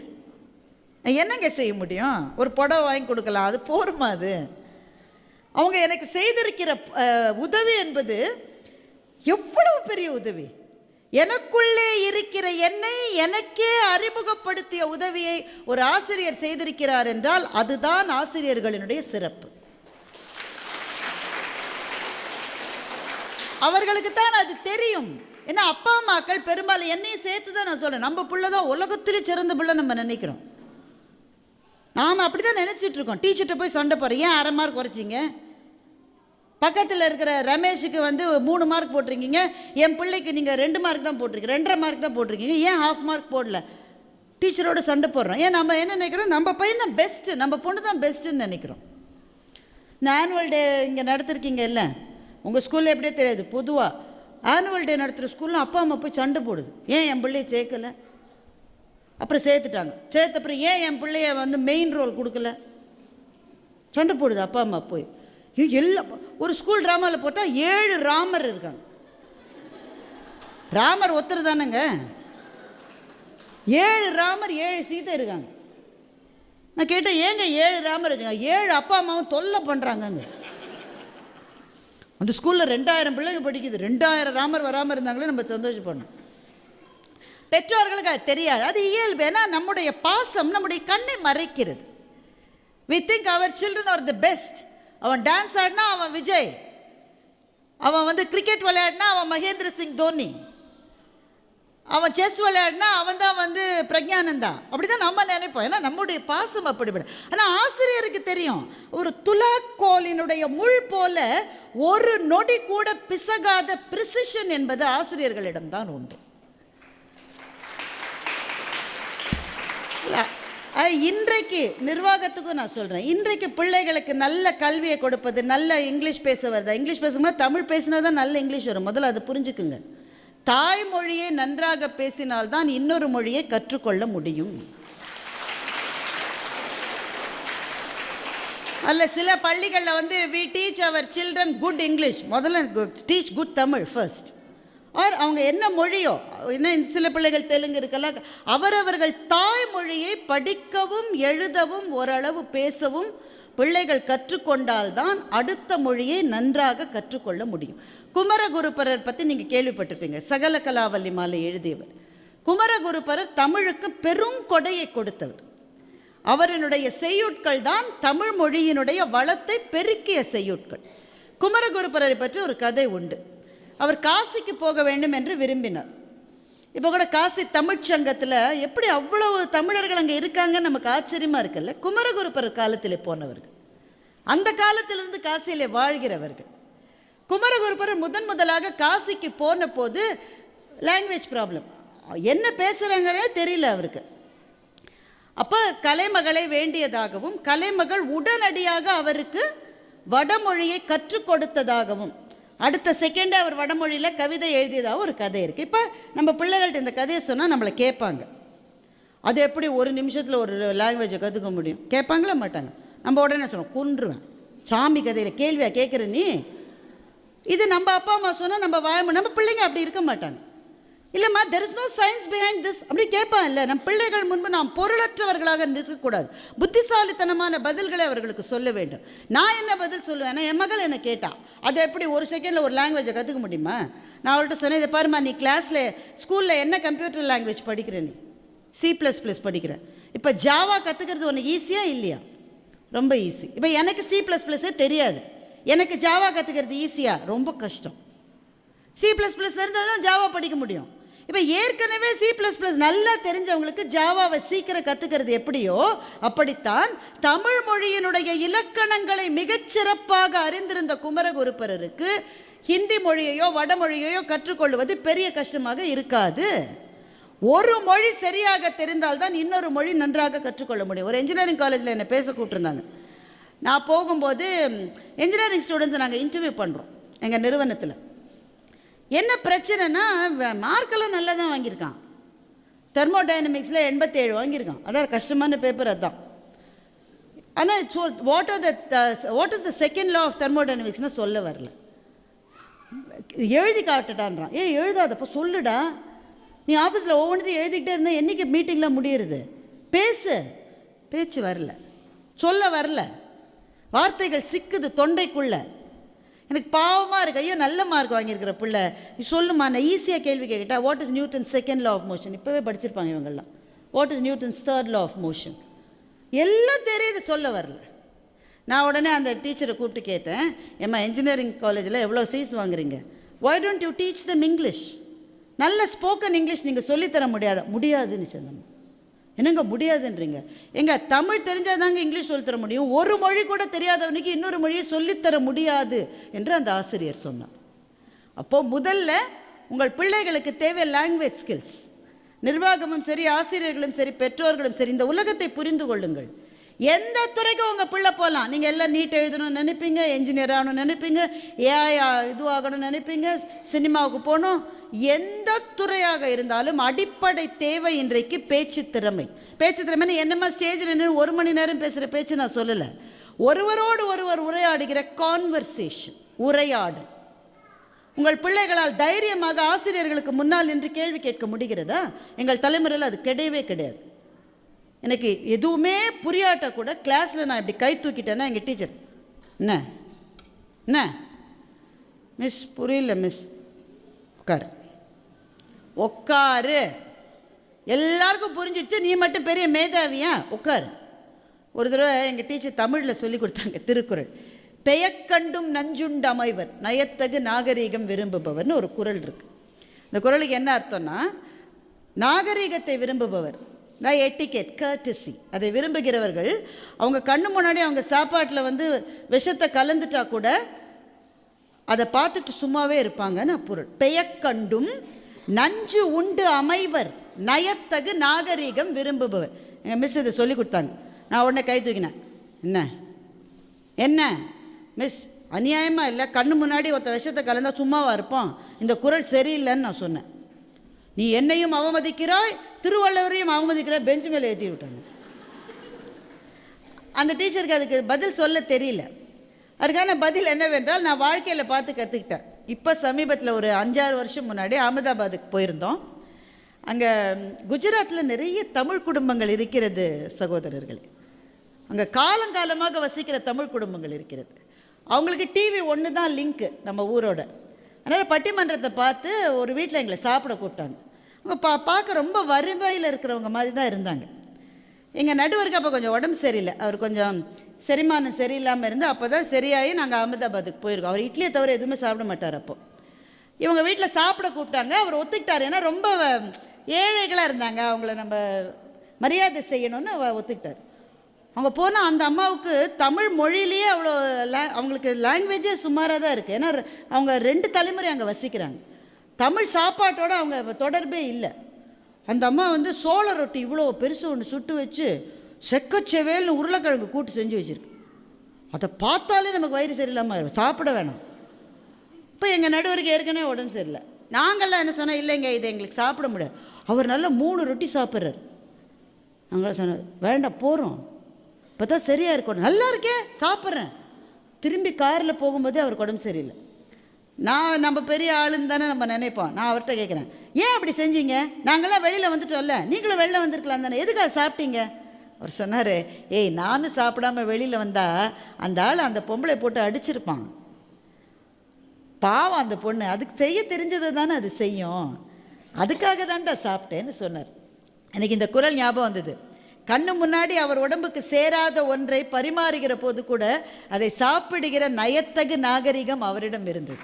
என்னங்க செய்ய முடியும்? ஒரு புடவை வாங்கி கொடுக்கலாம், அது போருமா? அது அவங்க எனக்கு செய்திருக்கிற உதவி என்பது எவ்வளவு பெரிய உதவி! எனக்குள்ளே இருக்கிற என்னை எனக்கே அறிமுகப்படுத்திய உதவியை ஒரு ஆசிரியர் செய்திருக்கிறார் என்றால் அதுதான் ஆசிரியர்களினுடைய சிறப்பு. அவர்களுக்கு தான் அது தெரியும். ஏன்னா அப்பா அம்மாக்கள் பெரும்பாலும் என்னையும் சேர்த்து தான் நான் சொல்றேன், நம்ம பிள்ளை தான் உலகத்திலே சிறந்த பிள்ளை நம்ம நினைக்கிறோம். நாம் அப்படி தான் நினச்சிட்டு இருக்கோம். டீச்சர்கிட்ட போய் சண்டை போகிறேன், ஏன் 1/2 மார்க் குறைச்சிங்க? பக்கத்தில் இருக்கிற ரமேஷுக்கு வந்து 3 மார்க் போட்டிருக்கீங்க, என் பிள்ளைக்கு நீங்கள் 2 மார்க் தான் போட்டிருக்கீங்க, 2.5 மார்க் தான் போட்டிருக்கீங்க, ஏன் 1/2 மார்க் போடல? டீச்சரோட சண்டை போடுறோம். ஏன் நம்ம என்ன நினைக்கிறோம்? நம்ம பையன் தான் பெஸ்ட்டு, நம்ம பொண்ணு தான் பெஸ்ட்டுன்னு நினைக்கிறோம். இந்த ஆனுவல் டே இங்கே நடத்திருக்கீங்க இல்லை, உங்கள் ஸ்கூலில் எப்படியே தெரியாது, பொதுவாக ஆனுவல் டே நடத்துகிற ஸ்கூலில் அப்பா அம்மா போய் சண்டை போடுது, ஏன் என் பிள்ளையை சேர்க்கலை? அப்புறம் சேர்த்துட்டாங்க, சேர்த்தப்புறம் ஏன் என் பிள்ளைய வந்து மெயின் ரோல் கொடுக்கல? சண்டை போடுது அப்பா அம்மா போய். எல்லாம் ஒரு ஸ்கூல் ட்ராமாவில் போட்டால் 7 ராமர் இருக்காங்க. ராமர் ஒருத்தர் தானேங்க, 7 ராமர் 7 சீதை இருக்காங்க. நான் கேட்டேன், ஏங்க 7 ராமர் இருக்காங்க? 7 அப்பா அம்மாவும் தொல்லை பண்ணுறாங்கங்க. அந்த ஸ்கூலில் 2000 பிள்ளைங்க படிக்குது, 2000 ராமர் வராமல் இருந்தாங்களே நம்ம சந்தோஷப்படணும். பெற்றோர்களுக்கு அது தெரியாது, அது இயல்பு. ஏன்னா நம்முடைய பாசம் நம்முடைய கண்ணை மறைக்கிறது. we think our children are the best. அவன் டான்ஸ் ஆடினா அவன் விஜய், அவன் வந்து கிரிக்கெட் விளையாடினா அவன் மகேந்திர சிங் தோனி, அவன் செஸ் விளையாடினா அவன் தான் வந்து பிரக்ஞானந்தா. அப்படி தான் நம்ம நினைப்போம், ஏன்னா நம்முடைய பாசம் அப்படிப்படும். ஆனால் ஆசிரியருக்கு தெரியும், ஒரு துலாக்கோலினுடைய முள் போல ஒரு நொடி கூட பிசகாத பிரிசிஷன் என்பது ஆசிரியர்களிடம்தான் உண்டு. இன்றைக்கு நிர்வாகத்துக்கும் நான் சொல்கிறேன், இன்றைக்கு பிள்ளைகளுக்கு நல்ல கல்வியை கொடுப்பது, நல்ல இங்கிலீஷ் பேச வருதா? இங்கிலீஷ் பேசும்போது தமிழ் பேசினா தான் நல்ல இங்கிலீஷ் வரும். முதல்ல அதை புரிஞ்சுக்குங்க. தாய்மொழியை நன்றாக பேசினால்தான் இன்னொரு மொழியை கற்றுக்கொள்ள முடியும். அல்ல சில பள்ளிகளில் வந்து we teach our children good English, முதல்ல teach good Tamil first. Or அவங்க என்ன மொழியோ, என்ன சில பிள்ளைகள் தெலுங்கு இருக்கலாம், அவரவர்கள் தாய்மொழியை படிக்கவும் எழுதவும் ஓரளவு பேசவும் பிள்ளைகள் கற்றுக்கொண்டால்தான் அடுத்த மொழியை நன்றாக கற்றுக்கொள்ள முடியும். குமரகுருபரர் பற்றி நீங்கள் கேள்விப்பட்டிருப்பீங்க, சகல கலாவல்லி மாலை எழுதியவர். குமரகுருபரர் தமிழுக்கு பெரும் கொடையை கொடுத்தவர். அவரினுடைய செய்யுட்கள் தான் தமிழ் மொழியினுடைய வளத்தை பெருக்கிய செய்யுட்கள். குமரகுருபரரை பற்றி ஒரு கதை உண்டு. அவர் காசிக்கு போக வேண்டும் என்று விரும்பினார். இப்போ கூட காசி தமிழ்ச்சங்கத்தில் எப்படி அவ்வளவு தமிழர்கள் அங்கே இருக்காங்கன்னு நமக்கு ஆச்சரியமாக இருக்குல்ல. குமரகுருபரர் காலத்தில் போனவர்கள், அந்த காலத்திலிருந்து காசியிலே வாழ்கிறவர்கள். குமரகுருபரர் முதலாக காசிக்கு போன போது லாங்குவேஜ் ப்ராப்ளம், என்ன பேசுகிறாங்கன்னே தெரியல அவருக்கு. அப்போ கலைமகளை வேண்டியதாகவும் கலைமகள் உடனடியாக அவருக்கு வடமொழியை கற்றுக் கொடுத்ததாகவும் அடுத்த செகண்டே அவர் வடமொழியில் கவிதை எழுதியதாகவும் ஒரு கதை இருக்குது. இப்போ நம்ம பிள்ளைகள்கிட்ட இந்த கதையை சொன்னால் நம்மளை கேட்பாங்க. அது எப்படி ஒரு நிமிஷத்தில் ஒரு லாங்குவேஜை கற்றுக்க முடியும்? கேட்பாங்களா மாட்டாங்க? நம்ம உடனே சொல்லுவோம், கொன்றுவேன், சாமி கதையில் கேள்வியாக கேட்குற நீ. இது நம்ம அப்பா அம்மா சொன்னால் நம்ம பிள்ளைங்க அப்படி இருக்க மாட்டாங்க. இல்லைம்மா, there is no science behind this அப்படி கேட்பான். இல்லை, நம் பிள்ளைகள் முன்பு நாம் பொருளற்றவர்களாக நிற்கக்கூடாது. புத்திசாலித்தனமான பதில்களை அவர்களுக்கு சொல்ல வேண்டும். நான் என்ன பதில் சொல்லுவேன்னா, என் மகள் என்ன கேட்டா, அதை எப்படி ஒரு செகண்டில் ஒரு லாங்குவேஜை கற்றுக்க முடியுமா? நான் அவள்கிட்ட சொன்னேன், இதை பாருமா, நீ கிளாஸில் ஸ்கூலில் என்ன கம்ப்யூட்டர் லாங்குவேஜ் படிக்கிறேன்? நீ C++ படிக்கிறேன். இப்போ ஜாவா கற்றுக்கிறது உனக்கு ஈஸியாக இல்லையா? ரொம்ப ஈஸி. இப்போ எனக்கு C++ஏ தெரியாது, எனக்கு ஜாவா கற்றுக்கிறது ஈஸியா? ரொம்ப கஷ்டம். C++ தெரிந்தால் தான் ஜாவா படிக்க முடியும். இப்போ ஏற்கனவே C++ நல்லா தெரிஞ்சவங்களுக்கு ஜாவாவை சீக்கிரம் கற்றுக்கிறது எப்படியோ அப்படித்தான் தமிழ் மொழியினுடைய இலக்கணங்களை மிகச்சிறப்பாக அறிந்திருந்த குமரகுருபரருக்கு ஹிந்தி மொழியையோ வடமொழியையோ கற்றுக்கொள்வது பெரிய கஷ்டமாக இருக்காது. ஒரு மொழி சரியாக தெரிந்தால்தான் இன்னொரு மொழி நன்றாக கற்றுக்கொள்ள முடியும். ஒரு இன்ஜினியரிங் காலேஜில் என்னை பேச கூப்பிட்டுருந்தாங்க. நான் போகும்போது இன்ஜினியரிங் ஸ்டூடெண்ட்ஸை நாங்கள் இன்டர்வியூ பண்ணுறோம் எங்கள் நிறுவனத்தில். என்ன பிரச்சனைனா, மார்க்கெல்லாம் நல்லா தான் வாங்கியிருக்கான். தெர்மோடைனமிக்ஸில் 87 வாங்கியிருக்கான். அதான் கஷ்டமான பேப்பர். அதுதான் ஆனால் what is the second law of தெர்மோடைனமிக்ஸ்னு சொல்ல வரல. எழுதி காட்டுட்டான்றான். எழுதாதப்போ சொல்லுடா. நீ ஆஃபீஸில் ஒவ்வொன்றையும் எழுதிக்கிட்டே இருந்தால் என்றைக்கு மீட்டிங்லாம் முடியுறது? பேச்சு வரல, சொல்ல வரல, வார்த்தைகள் சிக்குது தொண்டைக்குள்ள. எனக்கு பாவமாக இருக்கு. ஐயோ நல்ல மார்க் வாங்கியிருக்கிற பிள்ளை, நீ சொல்லுமா. நான் ஈஸியாக கேள்வி கேட்கிட்டா, what is Newton second law of motion? இப்போவே படிச்சிருப்பாங்க இவங்கெல்லாம். What is Newton's third law of motion? எல்லாம் தெரியுது, சொல்ல வரல. நான் உடனே அந்த டீச்சரை கூப்பிட்டு கேட்டேன், ஏம்மா இன்ஜினியரிங் காலேஜில் எவ்வளோ ஃபீஸ் வாங்குறீங்க? Why don't you teach them English? நல்ல ஸ்போக்கன் இங்கிலீஷ் நீங்கள் சொல்லித்தர முடியாதுன்னு சொன்னாங்க. என்னங்க முடியாதுன்றீங்க? எங்கள் தமிழ் தெரிஞ்சால் தாங்க இங்கிலீஷ் சொல்லித்தர முடியும். ஒரு மொழி கூட தெரியாதவனுக்கு இன்னொரு மொழியை சொல்லித்தர முடியாது என்று அந்த ஆசிரியர் சொன்னார். அப்போது முதல்ல உங்கள் பிள்ளைகளுக்கு தேவை லாங்குவேஜ் ஸ்கில்ஸ். நிர்வாகமும் சரி, ஆசிரியர்களும் சரி, பெற்றோர்களும் சரி, இந்த உலகத்தை புரிந்து கொள்ளுங்கள். எந்த துறைக்கும் உங்கள் பிள்ளை போகலாம். நீங்கள் எல்லாம் நீட் எழுதணும்னு நினைப்பீங்க, என்ஜினியர் ஆகணும்னு நினைப்பீங்க, ஏஐ இதுவாகணும்னு நினைப்பீங்க, சினிமாவுக்கு போகணும். எந்த துறையாக இருந்தாலும் அடிப்படை தேவை இன்றைக்கு பேச்சு திறமை. பேச்சு திறமைன்னு என்னமா ஸ்டேஜில் நின்று 1 மணி நேரம் பேசுகிற பேச்சு நான் சொல்லலை. ஒருவரோடு ஒருவர் உரையாடுகிற கான்வர்சேஷன், உரையாடல். உங்கள் பிள்ளைகளால் தைரியமாக ஆசிரியர்களுக்கு முன்னால் நின்று கேள்வி கேட்க முடிகிறதா? எங்கள் தலைமுறையில் அது கிடையவே கிடையாது. எனக்கு எதுவுமே புரியாட்ட கூட கிளாஸில் நான் இப்படி கை தூக்கிட்டேன்னா எங்கள் டீச்சர், என்ன மிஸ் புரியல மிஸ், உட்காரு. எல்லாருக்கும் புரிஞ்சிடுச்சு, நீ மட்டும் பெரிய மேதாவியா, உட்காரு. ஒரு தடவை எங்கள் டீச்சர் தமிழில் சொல்லி கொடுத்தாங்க திருக்குறள். பெயக்கண்டும் நஞ்சுண்டு அமைவர், நயத்தகு நாகரீகம் விரும்புபவர்னு ஒரு குறள் இருக்கு. இந்த குறளுக்கு என்ன அர்த்தம்னா, நாகரீகத்தை விரும்புபவர், எட்டிகேட், கர்டசி, அதை விரும்புகிறவர்கள் அவங்க கண்ணு முன்னாடி அவங்க சாப்பாட்டில் விஷத்தை கலந்துட்டா கூட அதை பார்த்துட்டு சும்மாவே இருப்பாங்கன்னு பொருள். பெயக்கண்டும் நஞ்சு உண்டு அமைவர், நயத்தகு நாகரீகம் விரும்புபவர். எங்கள் மிஸ் இதை சொல்லி கொடுத்தாங்க. நான் உடனே கை தூக்கினேன். என்ன மிஸ் அநியாயமாக இல்லை, கண்ணு முன்னாடி ஒருத்த விஷத்தை கலந்தா சும்மாவா இருப்போம், இந்த குறள் சரியில்லைன்னு நான் சொன்னேன். நீ என்னையும் அவமதிக்கிறாய், திருவள்ளுவரையும் அவமதிக்கிறாய், பெஞ்சு மேலே ஏற்றி விட்டாங்க. அந்த டீச்சருக்கு அதுக்கு பதில் சொல்ல தெரியல. அதுக்கான பதில் என்னவென்றால், நான் வாழ்க்கையில் பார்த்து கற்றுக்கிட்டேன். இப்போ சமீபத்தில் ஒரு 5-6 வருஷம் முன்னாடி அகமதாபாத்துக்கு போயிருந்தோம். அங்கே குஜராத்தில் நிறைய தமிழ் குடும்பங்கள் இருக்கிறது சகோதரர்களே. அங்கே காலங்காலமாக வசிக்கிற தமிழ் குடும்பங்கள் இருக்கிறது. அவங்களுக்கு டிவி ஒன்று தான் லிங்க்கு நம்ம ஊரோட. அதனால் பட்டிமன்றத்தை பார்த்து ஒரு வீட்டில் எங்களை சாப்பிட கூப்பிட்டாங்க. அவங்க பார்க்க ரொம்ப வறுமையில் இருக்கிறவங்க மாதிரி தான் இருந்தாங்க. எங்கள் நடுவருக்கு அப்போ கொஞ்சம் உடம்பு சரியில்லை, அவர் கொஞ்சம் செரிமானம் சரியில்லாமல் இருந்து அப்போ தான் சரியாகி நாங்கள் அகமதாபாத்துக்கு போயிருக்கோம். அவர் இட்லியை தவிர எதுவுமே சாப்பிட மாட்டார். அப்போது இவங்க வீட்டில் சாப்பிட கூப்பிட்டாங்க. அவர் ஒத்துக்கிட்டார். ஏன்னா ரொம்ப ஏழைகளாக இருந்தாங்க, அவங்கள நம்ம மரியாதை செய்யணும்னு ஒத்துக்கிட்டார். அவங்க போனால் அந்த அம்மாவுக்கு தமிழ் மொழியிலேயே அவ்வளோ அவங்களுக்கு லாங்குவேஜே சுமாராக தான் இருக்குது. ஏன்னா அவங்க 2 தலைமுறை அங்கே வசிக்கிறாங்க. தமிழ் சாப்பாட்டோடு அவங்க தொடர்பே இல்லை. அந்த அம்மா சோள ரொட்டி இவ்வளோ பெருசு ஒன்று சுட்டு வச்சு செக்கச்செவேல்னு உருளைக்கிழங்கு கூட்டு செஞ்சு வச்சுருக்கு. அதை பார்த்தாலே நமக்கு வயிறு சரியில்லாமல் சாப்பிட வேணாம். இப்போ எங்கள் நடுவருக்கு ஏற்கனவே உடம்பு சரியில்லை. நாங்கள்லாம் என்ன சொன்னால், இல்லைங்க இதை எங்களுக்கு சாப்பிட முடியாது. அவர் நல்லா 3 ரொட்டி சாப்பிட்றாரு. நாங்கள் சொன்னோம் வேண்டாம் போகிறோம், இப்போ தான் சரியாக இருக்கணும். நல்லா இருக்கே சாப்பிட்றேன். திரும்பி காரில் போகும்போதே அவருக்கு உடம்பு சரியில்லை. நம்ம பெரிய ஆளுன்னு தானே நம்ம நினைப்போம். நான் அவர்கிட்ட கேட்குறேன், ஏன் அப்படி செஞ்சீங்க? நாங்களாம் வெளியில் வந்துட்டோம்ல, நீங்களும் வெளில வந்துருக்கலாம் தானே, எதுக்காக சாப்பிட்டீங்க? அவர் சொன்னார், ஏய் நானும் சாப்பிடாம வெளியில் வந்தால் அந்த ஆள் அந்த பொம்பளை போட்டு அடிச்சிருப்பான். பாவம் அந்த பொண்ணு, அதுக்கு செய்ய தெரிஞ்சது தானே அது செய்யும், அதுக்காக தான்டா சாப்பிட்டேன்னு சொன்னார். எனக்கு இந்த குறள் ஞாபகம் வந்தது. கண்ணு முன்னாடி அவர் உடம்புக்கு சேராத ஒன்றை பரிமாறுகிற போது கூட அதை சாப்பிடுகிற நயத்தகு நாகரிகம் அவரிடம் இருந்தது.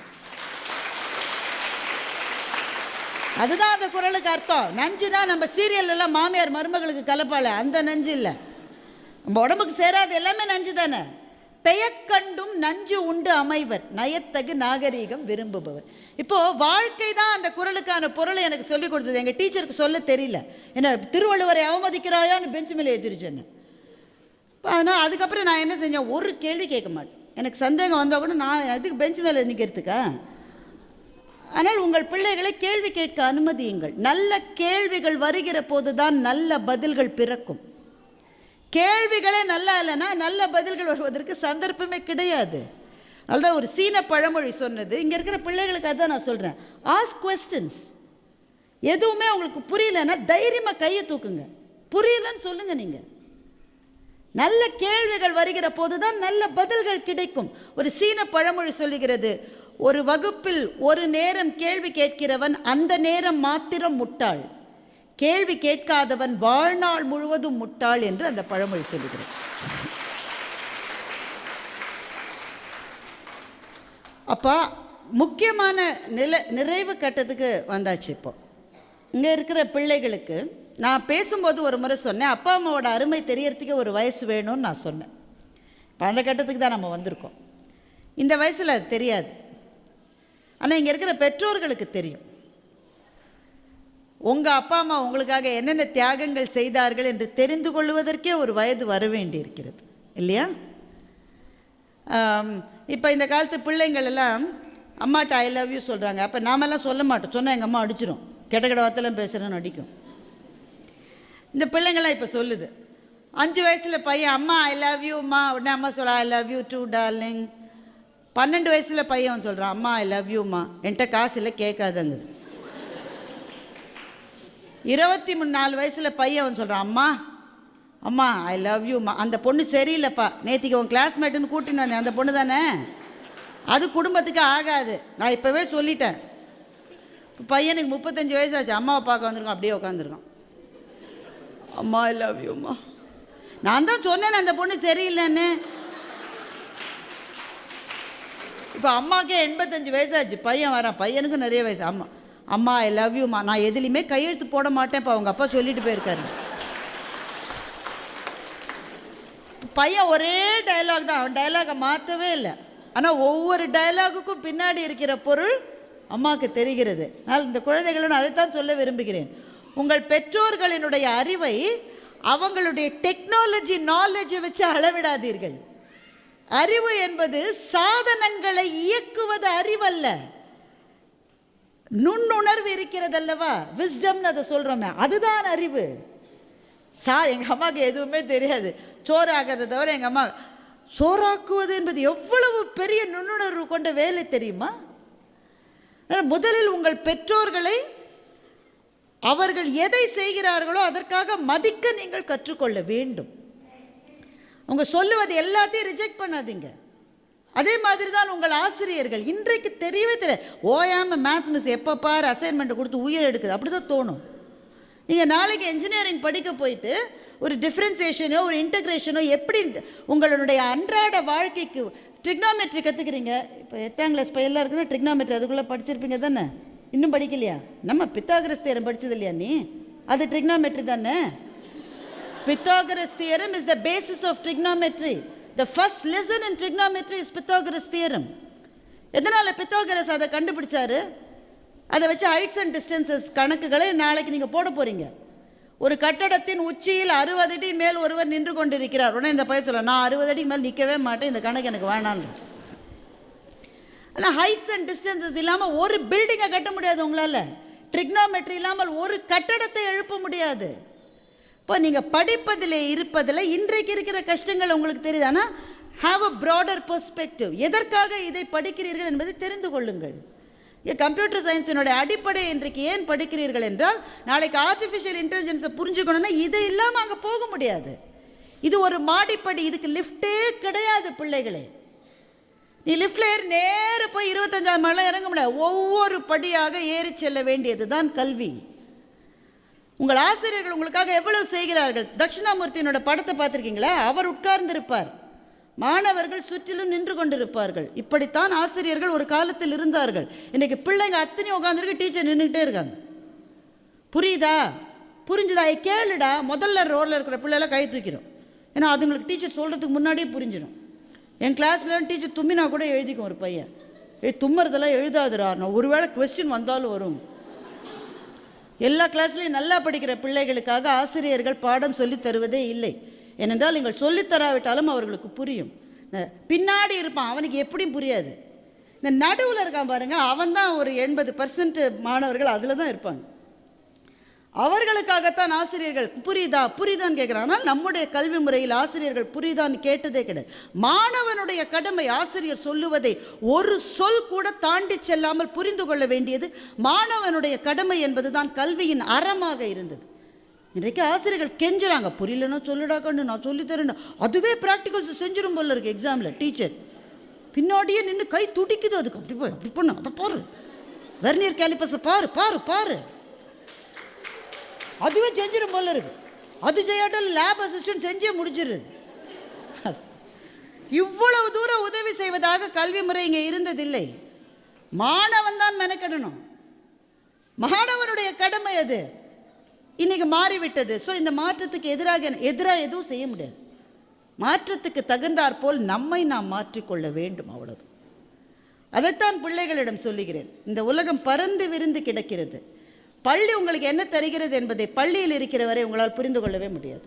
அதுதான் அந்த குறளுக்கு அர்த்தம். நஞ்சுனா நம்ம சீரியல் எல்லாம் மாமியார் மருமகளுக்கு கலப்பாள அந்த நஞ்சு இல்லை. நம்ம உடம்புக்கு சேராது எல்லாமே நஞ்சு தானே. பெயக்கண்டும் நஞ்சு உண்டு அமைவர், நயத்தகு நாகரீகம் விரும்புபவர். இப்போது வாழ்க்கை தான் அந்த குறளுக்கான பொருளை எனக்கு சொல்லிக் கொடுத்தது. எங்கள் டீச்சருக்கு சொல்ல தெரியல. என்ன திருவள்ளுவரை அவமதிக்கிறாயான்னு பெஞ்சு மேலே ஏற்றிருச்சேன்னு. அதனால் அதுக்கப்புறம் நான் என்ன செஞ்சேன், ஒரு கேள்வி கேட்க மாட்டேன். எனக்கு சந்தேகம் வந்தால் கூட நான் அதுக்கு பெஞ்சு மேலே நிற்கிறதுக்கா. ஆனால் உங்கள் பிள்ளைகளை கேள்வி கேட்க அனுமதியுங்கள். நல்ல கேள்விகள் வருகிற போது தான் நல்ல பதில்கள் பிறக்கும். கேள்விகளே நல்லா இல்லைன்னா நல்ல பதில்கள் வருவதற்கு சந்தர்ப்பமே கிடையாது. அதுதான் ஒரு சீன பழமொழி சொன்னது. இங்கே இருக்கிற பிள்ளைகளுக்கு அதான் நான் சொல்கிறேன், ஆஸ்க் கொஸ்டின்ஸ். எதுவுமே உங்களுக்கு புரியலன்னா தைரியமாக கையை தூக்குங்க. புரியலன்னு சொல்லுங்கள். நீங்கள் நல்ல கேள்விகள் வருகிற போது தான் நல்ல பதில்கள் கிடைக்கும். ஒரு சீன பழமொழி சொல்லுகிறது, ஒரு வகுப்பில் ஒரு நேரம் கேள்வி கேட்கிறவன் அந்த நேரம் மாத்திரம் முட்டாள், கேள்வி கேட்காதவன் வாழ்நாள் முழுவதும் முட்டாள் என்று அந்த பழமொழி சொல்லுகிறது. அப்போ முக்கியமான நிறைவு கட்டத்துக்கு வந்தாச்சு. இப்போ இங்கே இருக்கிற பிள்ளைகளுக்கு நான் பேசும்போது ஒரு முறை சொன்னேன், அப்பா அம்மாவோட அருமை தெரியறதுக்கே ஒரு வயசு வேணும்னு நான் சொன்னேன். இப்போ அந்த கட்டத்துக்கு தான் நம்ம வந்திருக்கோம். இந்த வயசில் அது தெரியாது, ஆனால் இங்கே இருக்கிற பெற்றோர்களுக்கு தெரியும். உங்கள் அப்பா அம்மா உங்களுக்காக என்னென்ன தியாகங்கள் செய்தார்கள் என்று தெரிந்து கொள்வதற்கே ஒரு வயது வர வேண்டி இருக்கிறது, இல்லையா? இப்போ இந்த காலத்து பிள்ளைங்கள் எல்லாம் அம்மாட்ட ஐ லவ் யூ சொல்கிறாங்க. அப்போ நாமெல்லாம் சொல்ல மாட்டோம், சொன்னால் எங்கள் அம்மா அடிச்சிடும், கெட்ட கெட்ட வார்த்தைலாம் பேசுகிறேன்னு அடிக்கும். இந்த பிள்ளைங்களாம் இப்போ சொல்லுது. 5 வயசில் பையன் அம்மா ஐ லவ் யூம்மா, உடனே அம்மா சொல்கிறா I love you too darling. 12 வயசில் பையன் சொல்கிறான் அம்மா ஐ லவ் யூம்மா, என்கிட்ட காசு இல்லை கேட்காதங்க. 24 வயசில் பையன் சொல்கிறான் அம்மா அம்மா ஐ லவ் யூம்மா. அந்த பொண்ணு சரியில்லைப்பா, நேற்றுக்கு உன் கிளாஸ்மேட்டுன்னு கூட்டின்னு வந்தேன், அந்த பொண்ணு தானே, அது குடும்பத்துக்கு ஆகாது, நான் இப்போவே சொல்லிட்டேன். பையனுக்கு 35 வயசாச்சு, அம்மாவை பார்க்க வந்திருக்கோம், அப்படியே உட்காந்துருக்கான் அம்மா ஐ லவ் யூம்மா. நான் தான் சொன்னேன் அந்த பொண்ணு சரியில்லைன்னு. இப்போ அம்மாக்கே 85 வயசாச்சு, பையன் வரான், பையனுக்கு நிறைய வயசு. அம்மா அம்மா ஐ லவ் யூம்மா, நான் எதுலேயுமே கையெழுத்து போட மாட்டேன்ப்பா, அவங்க அப்பா சொல்லிட்டு போயிருக்காரு. பையன் ஒரே டயலாக் தான், அவன் டயலாகை மாற்றவே இல்லை. ஆனால் ஒவ்வொரு டயலாகுக்கும் பின்னாடி இருக்கிற பொருள் அம்மாவுக்கு தெரிகிறது. அதனால் இந்த குழந்தைகளும் அதைத்தான் சொல்ல விரும்புகிறேன். உங்கள் பெற்றோர்களினுடைய அறிவை அவங்களுடைய டெக்னாலஜி நாலேஜை வச்சு அளவிடாதீர்கள். அறிவு என்பது சாதனங்களை இயக்குவது அறிவல்ல, நுண்ணுணர்வு இருக்கிறது அல்லவா, விஸ்டம்னு அதை சொல்கிறோமே, அதுதான் அறிவு. எங்கள் அம்மாவுக்கு எதுவுமே தெரியாது, சோறாக்கிறத தவிர. எங்கள் அம்மா சோறாக்குவது என்பது எவ்வளவு பெரிய நுண்ணுணர்வு கொண்ட வேலை தெரியுமா? முதலில் உங்கள் பெற்றோர்களை அவர்கள் எதை செய்கிறார்களோ அதற்காக மதிக்க நீங்கள் கற்றுக்கொள்ள வேண்டும். அவங்க சொல்லுவது எல்லாத்தையும் ரிஜெக்ட் பண்ணாதீங்க. அதே மாதிரி தான் உங்கள் ஆசிரியர்கள். இன்றைக்கு தெரியவே தெரியாது, ஓயாமல் மேத்ஸ் மிஸ் எப்போ பார் அசைன்மெண்ட் கொடுத்து உயிர் எடுக்குது, அப்படி தான் தோணும். நீங்கள் நாளைக்கு இன்ஜினியரிங் படிக்க போயிட்டு ஒரு டிஃப்ரென்சியேஷனோ ஒரு இன்டகிரேஷனோ எப்படி உங்களுடைய அன்றாட வாழ்க்கைக்கு ட்ரிக்னாமெட்ரி கற்றுக்குறீங்க. இப்போ 8ஆம் கிளாஸ் பையெல்லாம் இருக்குன்னா ட்ரிக்னாமெட்ரி அதுக்குள்ளே படிச்சிருப்பீங்க தானே, இன்னும் படிக்கலையா? நம்ம பித்தாகரஸ் தியரம் படித்தது இல்லையா நீ? அது ட்ரிக்னாமெட்ரி தானே. Pythagoras theorem is the basis of trigonometry. The first lesson in trigonometry is Pythagoras theorem. எதனால் பித்தாகரஸ் அதை கண்டுபிடிச்சாரு? அதை வச்சு ஹைட்ஸ் அண்ட் டிஸ்டன்சஸ் கணக்குகளை நாளைக்கு நீங்கள் போட போகிறீங்க. ஒரு கட்டடத்தின் உச்சியில் 60 அடி மேல் ஒருவர் நின்று கொண்டிருக்கிறார். உடனே இந்த பையன் சொல்ல, நான் 60 அடி மேல் நிற்கவே மாட்டேன், இந்த கணக்கு எனக்கு வேணான்னு. ஆனால் ஹைட்ஸ் அண்ட் டிஸ்டன்சஸ் இல்லாமல் ஒரு பில்டிங்கை கட்ட முடியாது உங்களால். ட்ரிக்னாமெட்ரி இல்லாமல் ஒரு கட்டடத்தை எழுப்ப முடியாது. இப்போ நீங்கள் படிப்பதில் இருப்பதில் இன்றைக்கு இருக்கிற கஷ்டங்கள் உங்களுக்கு தெரியுது. ஆனால் ஹாவ் அ ப்ராடர் பெர்ஸ்பெக்டிவ். எதற்காக இதை படிக்கிறீர்கள் என்பதை தெரிந்து கொள்ளுங்கள். கம்ப்யூட்டர் சயின்ஸினுடைய அடிப்படை இன்றைக்கு ஏன் படிக்கிறீர்கள் என்றால், நாளைக்கு ஆர்டிஃபிஷியல் இன்டெலிஜென்ஸை புரிஞ்சுக்கணும்னா இதை இல்லாமல் அங்கே போக முடியாது. இது ஒரு மாடிப்படி, இதுக்கு லிஃப்டே கிடையாது பிள்ளைகளே. நீ லிஃப்டில் ஏறி நேர போய் 25ஆம் மாடிலாம் இறங்க முடியாது. ஒவ்வொரு படியாக ஏறி செல்ல வேண்டியது தான் கல்வி. உங்கள் ஆசிரியர்கள் உங்களுக்காக எவ்வளவு செய்கிறார்கள். தட்சிணாமூர்த்தியினோட படத்தை பார்த்துருக்கீங்களா? அவர் உட்கார்ந்திருப்பார், மாணவர்கள் சுற்றிலும் நின்று கொண்டிருப்பார்கள். இப்படித்தான் ஆசிரியர்கள் ஒரு காலத்தில் இருந்தார்கள். இன்றைக்கு பிள்ளைங்க அத்தனையும் உட்காந்துருக்கு, டீச்சர் நின்றுக்கிட்டே இருக்காங்க. புரியுதா? புரிஞ்சுதா? கேளுடா. முதல்ல ரோலில் இருக்கிற பிள்ளைலாம் கை தூக்கிறோம், ஏன்னா அதுங்களுக்கு டீச்சர் சொல்கிறதுக்கு முன்னாடியே புரிஞ்சிடும். என் கிளாஸில் டீச்சர் தும்மினா கூட எழுதிக்கும் ஒரு பையன், தும்முறதெல்லாம் எழுதாதுரா, நான் ஒருவேளை கொஸ்டின் வந்தாலும் வரும். எல்லா கிளாஸ்லேயும் நல்லா படிக்கிற பிள்ளைகளுக்காக ஆசிரியர்கள் பாடம் சொல்லித் தருவதே இல்லை. ஏனென்றால் நீங்கள் சொல்லித்தராவிட்டாலும் அவர்களுக்கு புரியும். பின்னாடி இருப்பான், அவனுக்கு எப்படியும் புரியாது. இந்த நடுவில் இருக்கான் பாருங்கள், அவன் தான் ஒரு 80% மாணவர்கள் அதில் தான் இருப்பாங்க. அவர்களுக்காகத்தான் ஆசிரியர்கள் புரியுதான்னு கேட்குறாங்க. ஆனால் நம்முடைய கல்வி முறையில் ஆசிரியர்கள் புரியுதான்னு கேட்டதே கிடையாது. மாணவனுடைய கடமை ஆசிரியர் சொல்லுவதை ஒரு சொல் கூட தாண்டி செல்லாமல் புரிந்து கொள்ள வேண்டியது மாணவனுடைய கடமை என்பதுதான் கல்வியின் அறமாக இருந்தது. இன்றைக்கு ஆசிரியர்கள் கெஞ்சுறாங்க, புரியலன்னா சொல்லுடா கண்ணு, நான் சொல்லித்தரேன். அதுவே ப்ராக்டிகல்ஸ் செஞ்சிடும் போல இருக்கு. எக்ஸாமில் டீச்சர் பின்னாடியே நின்று கை துடிக்குது, அதுக்கு அப்படி பண்ணு, அதை பாரு, வெர்னியர் கேலிப்பஸை பாரு பாரு பாரு, அதுவே செஞ்சிடும் போல இருக்கு. அது செய்யாட்டால் லேப் அசிஸ்டன்ட் செஞ்சே முடிச்சிடுது. இவ்வளவு தூரம் உதவி செய்வதாக கல்வி முறை இங்கே இருந்ததில்லை. மாணவன் தான் மெனக்கெடணும், மாணவனுடைய கடமை அது. இன்னைக்கு மாறிவிட்டது. ஸோ இந்த மாற்றத்துக்கு எதிராக எதுவும் செய்ய முடியாது. மாற்றத்துக்கு தகுந்தாற் போல் நம்மை நாம் மாற்றிக்கொள்ள வேண்டும், அவ்வளவு. அதைத்தான் பிள்ளைகளிடம் சொல்லுகிறேன். இந்த உலகம் பறந்து விரிந்து கிடக்கிறது. பள்ளி உங்களுக்கு என்ன தருகிறது என்பதை பள்ளியில் இருக்கிற வரை உங்களால் புரிந்து கொள்ளவே முடியாது.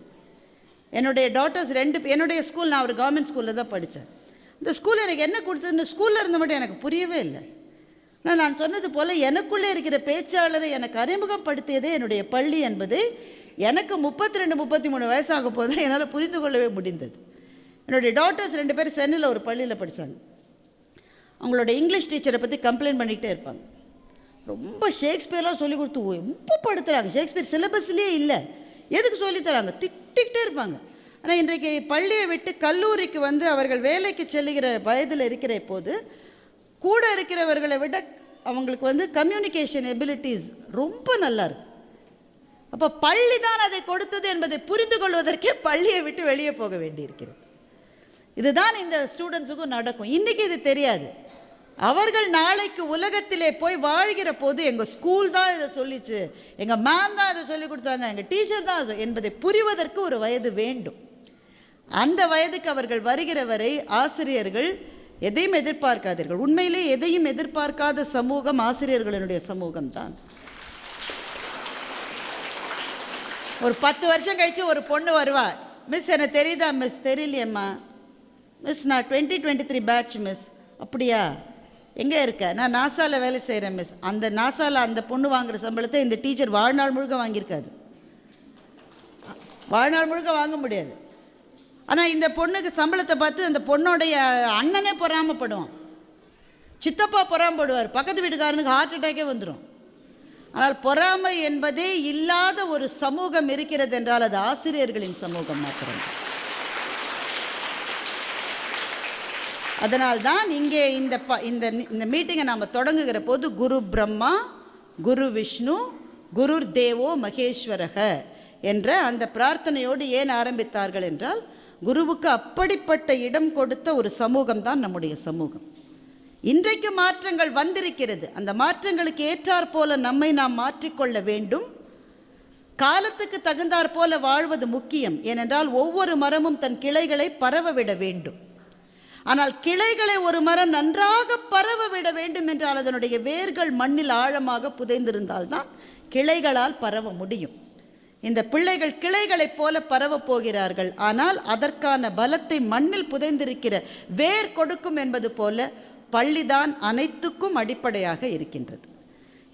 என்னுடைய டாட்டர்ஸ் 2, என்னுடைய ஸ்கூல், நான் ஒரு கவர்மெண்ட் ஸ்கூலில் தான் படித்தேன். இந்த ஸ்கூல் எனக்கு என்ன கொடுத்ததுன்னு ஸ்கூலில் இருந்த மட்டும் எனக்கு புரியவே இல்லை. நான் சொன்னது போல் எனக்குள்ளே இருக்கிற பேச்சாளரை எனக்கு அறிமுகப்படுத்தியதே என்னுடைய பள்ளி என்பதை எனக்கு 32, 33 வயசாக போது தான் என்னால் புரிந்து கொள்ளவே முடிந்தது. என்னுடைய டாட்டர்ஸ் 2 பேர் சென்னையில் ஒரு பள்ளியில் படித்தாங்க. அவங்களோட இங்கிலீஷ் டீச்சரை பற்றி கம்ப்ளைண்ட் பண்ணிக்கிட்டே இருப்பாங்க. ரொம்ப ஷேக்ஸ்பியர்லாம் சொல்லி கொடுத்து ரொம்ப படுத்துகிறாங்க. ஷேக்ஸ்பியர் சிலபஸ்லேயே இல்லை, எதுக்கு சொல்லித்தராங்க, திட்டிக்கிட்டே இருப்பாங்க. ஆனால் இன்றைக்கு பள்ளியை விட்டு கல்லூரிக்கு வந்து அவர்கள் வேலைக்கு செல்லுகிற வயதில் இருக்கிற போது கூட இருக்கிறவர்களை விட அவங்களுக்கு வந்து கம்யூனிகேஷன் எபிலிட்டிஸ் ரொம்ப நல்லா இருக்கு. அப்போ பள்ளி தான் அதை கொடுத்தது என்பதை புரிந்து கொள்வதற்கே பள்ளியை விட்டு வெளியே போக வேண்டியிருக்கிறது. இதுதான் இந்த ஸ்டூடெண்ட்ஸுக்கும் நடக்கும். இன்றைக்கி இது தெரியாது. அவர்கள் நாளைக்கு உலகத்திலே போய் வாழ்கிற போது எங்கள் ஸ்கூல் தான் இதை சொல்லிச்சு, எங்கள் மேம் தான் இதை சொல்லி கொடுத்தாங்க, எங்கள் டீச்சர் தான் என்பதை புரிவதற்கு ஒரு வயது வேண்டும். அந்த வயதுக்கு அவர்கள் வருகிற வரை ஆசிரியர்கள் எதையும் எதிர்பார்க்காதீர்கள். உண்மையிலே எதையும் எதிர்பார்க்காத சமூகம் ஆசிரியர்களினுடைய சமூகம் தான். ஒரு 10 வருஷம் கழிச்சு ஒரு பொண்ணு வருவா, மிஸ் எனக்கு தெரியுதா மிஸ், தெரியலையம்மா மிஸ், நான் 2023 பேட்ச் மிஸ். அப்படியா, எங்கே இருக்க? நான் நாசாவில் வேலை செய்கிறேன் மிஸ். அந்த நாசாவில் அந்த பொண்ணு வாங்குகிற சம்பளத்தை இந்த டீச்சர் வாழ்நாள் முழுக்க வாங்கியிருக்காது, வாழ்நாள் முழுக்க வாங்க முடியாது. ஆனால் இந்த பொண்ணுக்கு சம்பளத்தை பார்த்து அந்த பொண்ணோடைய அண்ணனே பொறாமப்படுவான், சித்தப்பா பொறாமப்படுவார், பக்கத்து வீட்டுக்காரனுக்கு ஹார்ட் அட்டாக்கே வந்துடும். ஆனால் பொறாமை என்பதே இல்லாத ஒரு சமூகம் இருக்கிறது என்றால் அது ஆசிரியர்களின் சமூகம் மாத்திரம். அதனால்தான் இங்கே இந்த மீட்டிங்கை நாம் தொடங்குகிற போது குரு பிரம்மா, குரு விஷ்ணு, குருர் தேவோ மகேஸ்வரக என்ற அந்த பிரார்த்தனையோடு ஏன் ஆரம்பித்தார்கள் என்றால், குருவுக்கு அப்படிப்பட்ட இடம் கொடுத்த ஒரு சமூகம் தான் நம்முடைய சமூகம். இன்றைக்கு மாற்றங்கள் வந்திருக்கிறது. அந்த மாற்றங்களுக்கு ஏற்றாற் போல நம்மை நாம் மாற்றிக்கொள்ள வேண்டும். காலத்துக்கு தகுந்தாற் போல வாழ்வது முக்கியம். ஏனென்றால் ஒவ்வொரு மரமும் தன் கிளைகளை பரவ விட வேண்டும். ஆனால் கிளைகளை ஒரு மரம் நன்றாக பரவ விட வேண்டும் என்றால் அதனுடைய வேர்கள் மண்ணில் ஆழமாக புதைந்திருந்தால்தான் கிளைகளால் பரவ முடியும். இந்த பிள்ளைகள் கிளைகளைப் போல பரவ போகிறார்கள். ஆனால் அதற்கான பலத்தை மண்ணில் புதைந்திருக்கிற வேர் கொடுக்கும் என்பது போல பள்ளிதான் அனைத்துக்கும் அடிப்படையாக இருக்கின்றது.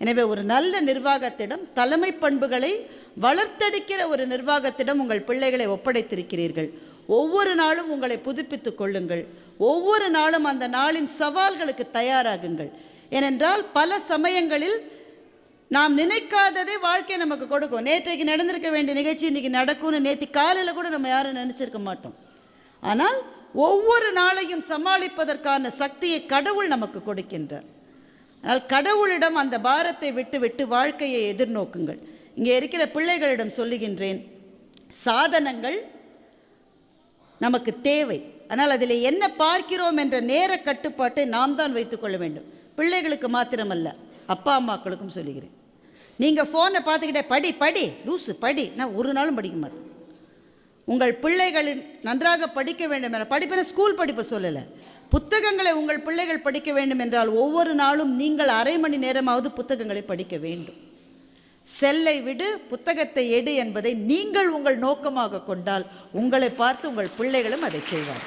எனவே ஒரு நல்ல நிர்வாகத்திடம், தலைமை பண்புகளை வளர்த்தெடுக்கிற ஒரு நிர்வாகத்திடம் உங்கள் பிள்ளைகளை ஒப்படைத்திருக்கிறீர்கள். ஒவ்வொரு நாளும் உங்களை புதுப்பித்துக் கொள்ளுங்கள். ஒவ்வொரு நாளும் அந்த நாளின் சவால்களுக்கு தயாராகுங்கள். ஏனென்றால் பல சமயங்களில் நாம் நினைக்காததை வாழ்க்கை நமக்கு கொடுக்கும். நேற்றைக்கு நடந்திருக்க வேண்டிய நிகழ்ச்சி இன்றைக்கி நடக்கும்னு நேற்று காலையில் கூட நம்ம யாரும் நினச்சிருக்க மாட்டோம். ஆனால் ஒவ்வொரு நாளையும் சமாளிப்பதற்கான சக்தியை கடவுள் நமக்கு கொடுக்கின்றார். ஆனால் கடவுளிடம் அந்த பாரத்தை விட்டு விட்டு வாழ்க்கையை எதிர்நோக்குங்கள். இங்கே இருக்கிற பிள்ளைகளிடம் சொல்லுகின்றேன், சாதனங்கள் நமக்கு தேவை. ஆனால் அதில் என்ன பார்க்கிறோம் என்ற நேர கட்டுப்பாட்டை நாம் தான் வைத்துக்கொள்ள வேண்டும். பிள்ளைகளுக்கு மாத்திரமல்ல, அப்பா அம்மாக்களுக்கும் சொல்லுகிறேன். நீங்கள் ஃபோனை பார்த்துக்கிட்டே படி படி லூசு படி, நான் ஒரு நாளும் படிக்க மாட்டேன். உங்கள் பிள்ளைகளின் நன்றாக படிக்க வேண்டும் என படிப்பென ஸ்கூல் படிப்பை சொல்லலை, புத்தகங்களை உங்கள் பிள்ளைகள் படிக்க வேண்டும் என்றால் ஒவ்வொரு நாளும் நீங்கள் அரை மணி நேரமாவது புத்தகங்களை படிக்க வேண்டும். செல்லை விடு, புத்தகத்தை எடு என்பதை நீங்கள் உங்கள் நோக்கமாக கொண்டால் உங்களை பார்த்து உங்கள் பிள்ளைகளும் அதை செய்வார்.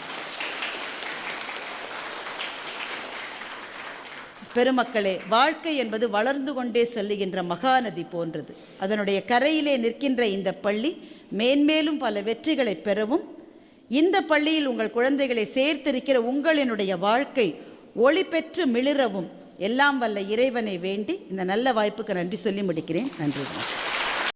பெருமக்களே, வாழ்க்கை என்பது வளர்ந்து கொண்டே செல்லுகின்ற மகாநதி போன்றது. அதனுடைய கரையிலே நிற்கின்ற இந்த பள்ளி மேன்மேலும் பல வெற்றிகளை பெறவும், இந்த பள்ளியில் உங்கள் குழந்தைகளை சேர்த்திருக்கிற உங்களினுடைய வாழ்க்கை ஒளி பெற்று மிளிரவும் எல்லாம் வல்ல இறைவனை வேண்டி இந்த நல்ல வாய்ப்புக்கு நன்றி சொல்லி முடிக்கிறேன். நன்றி.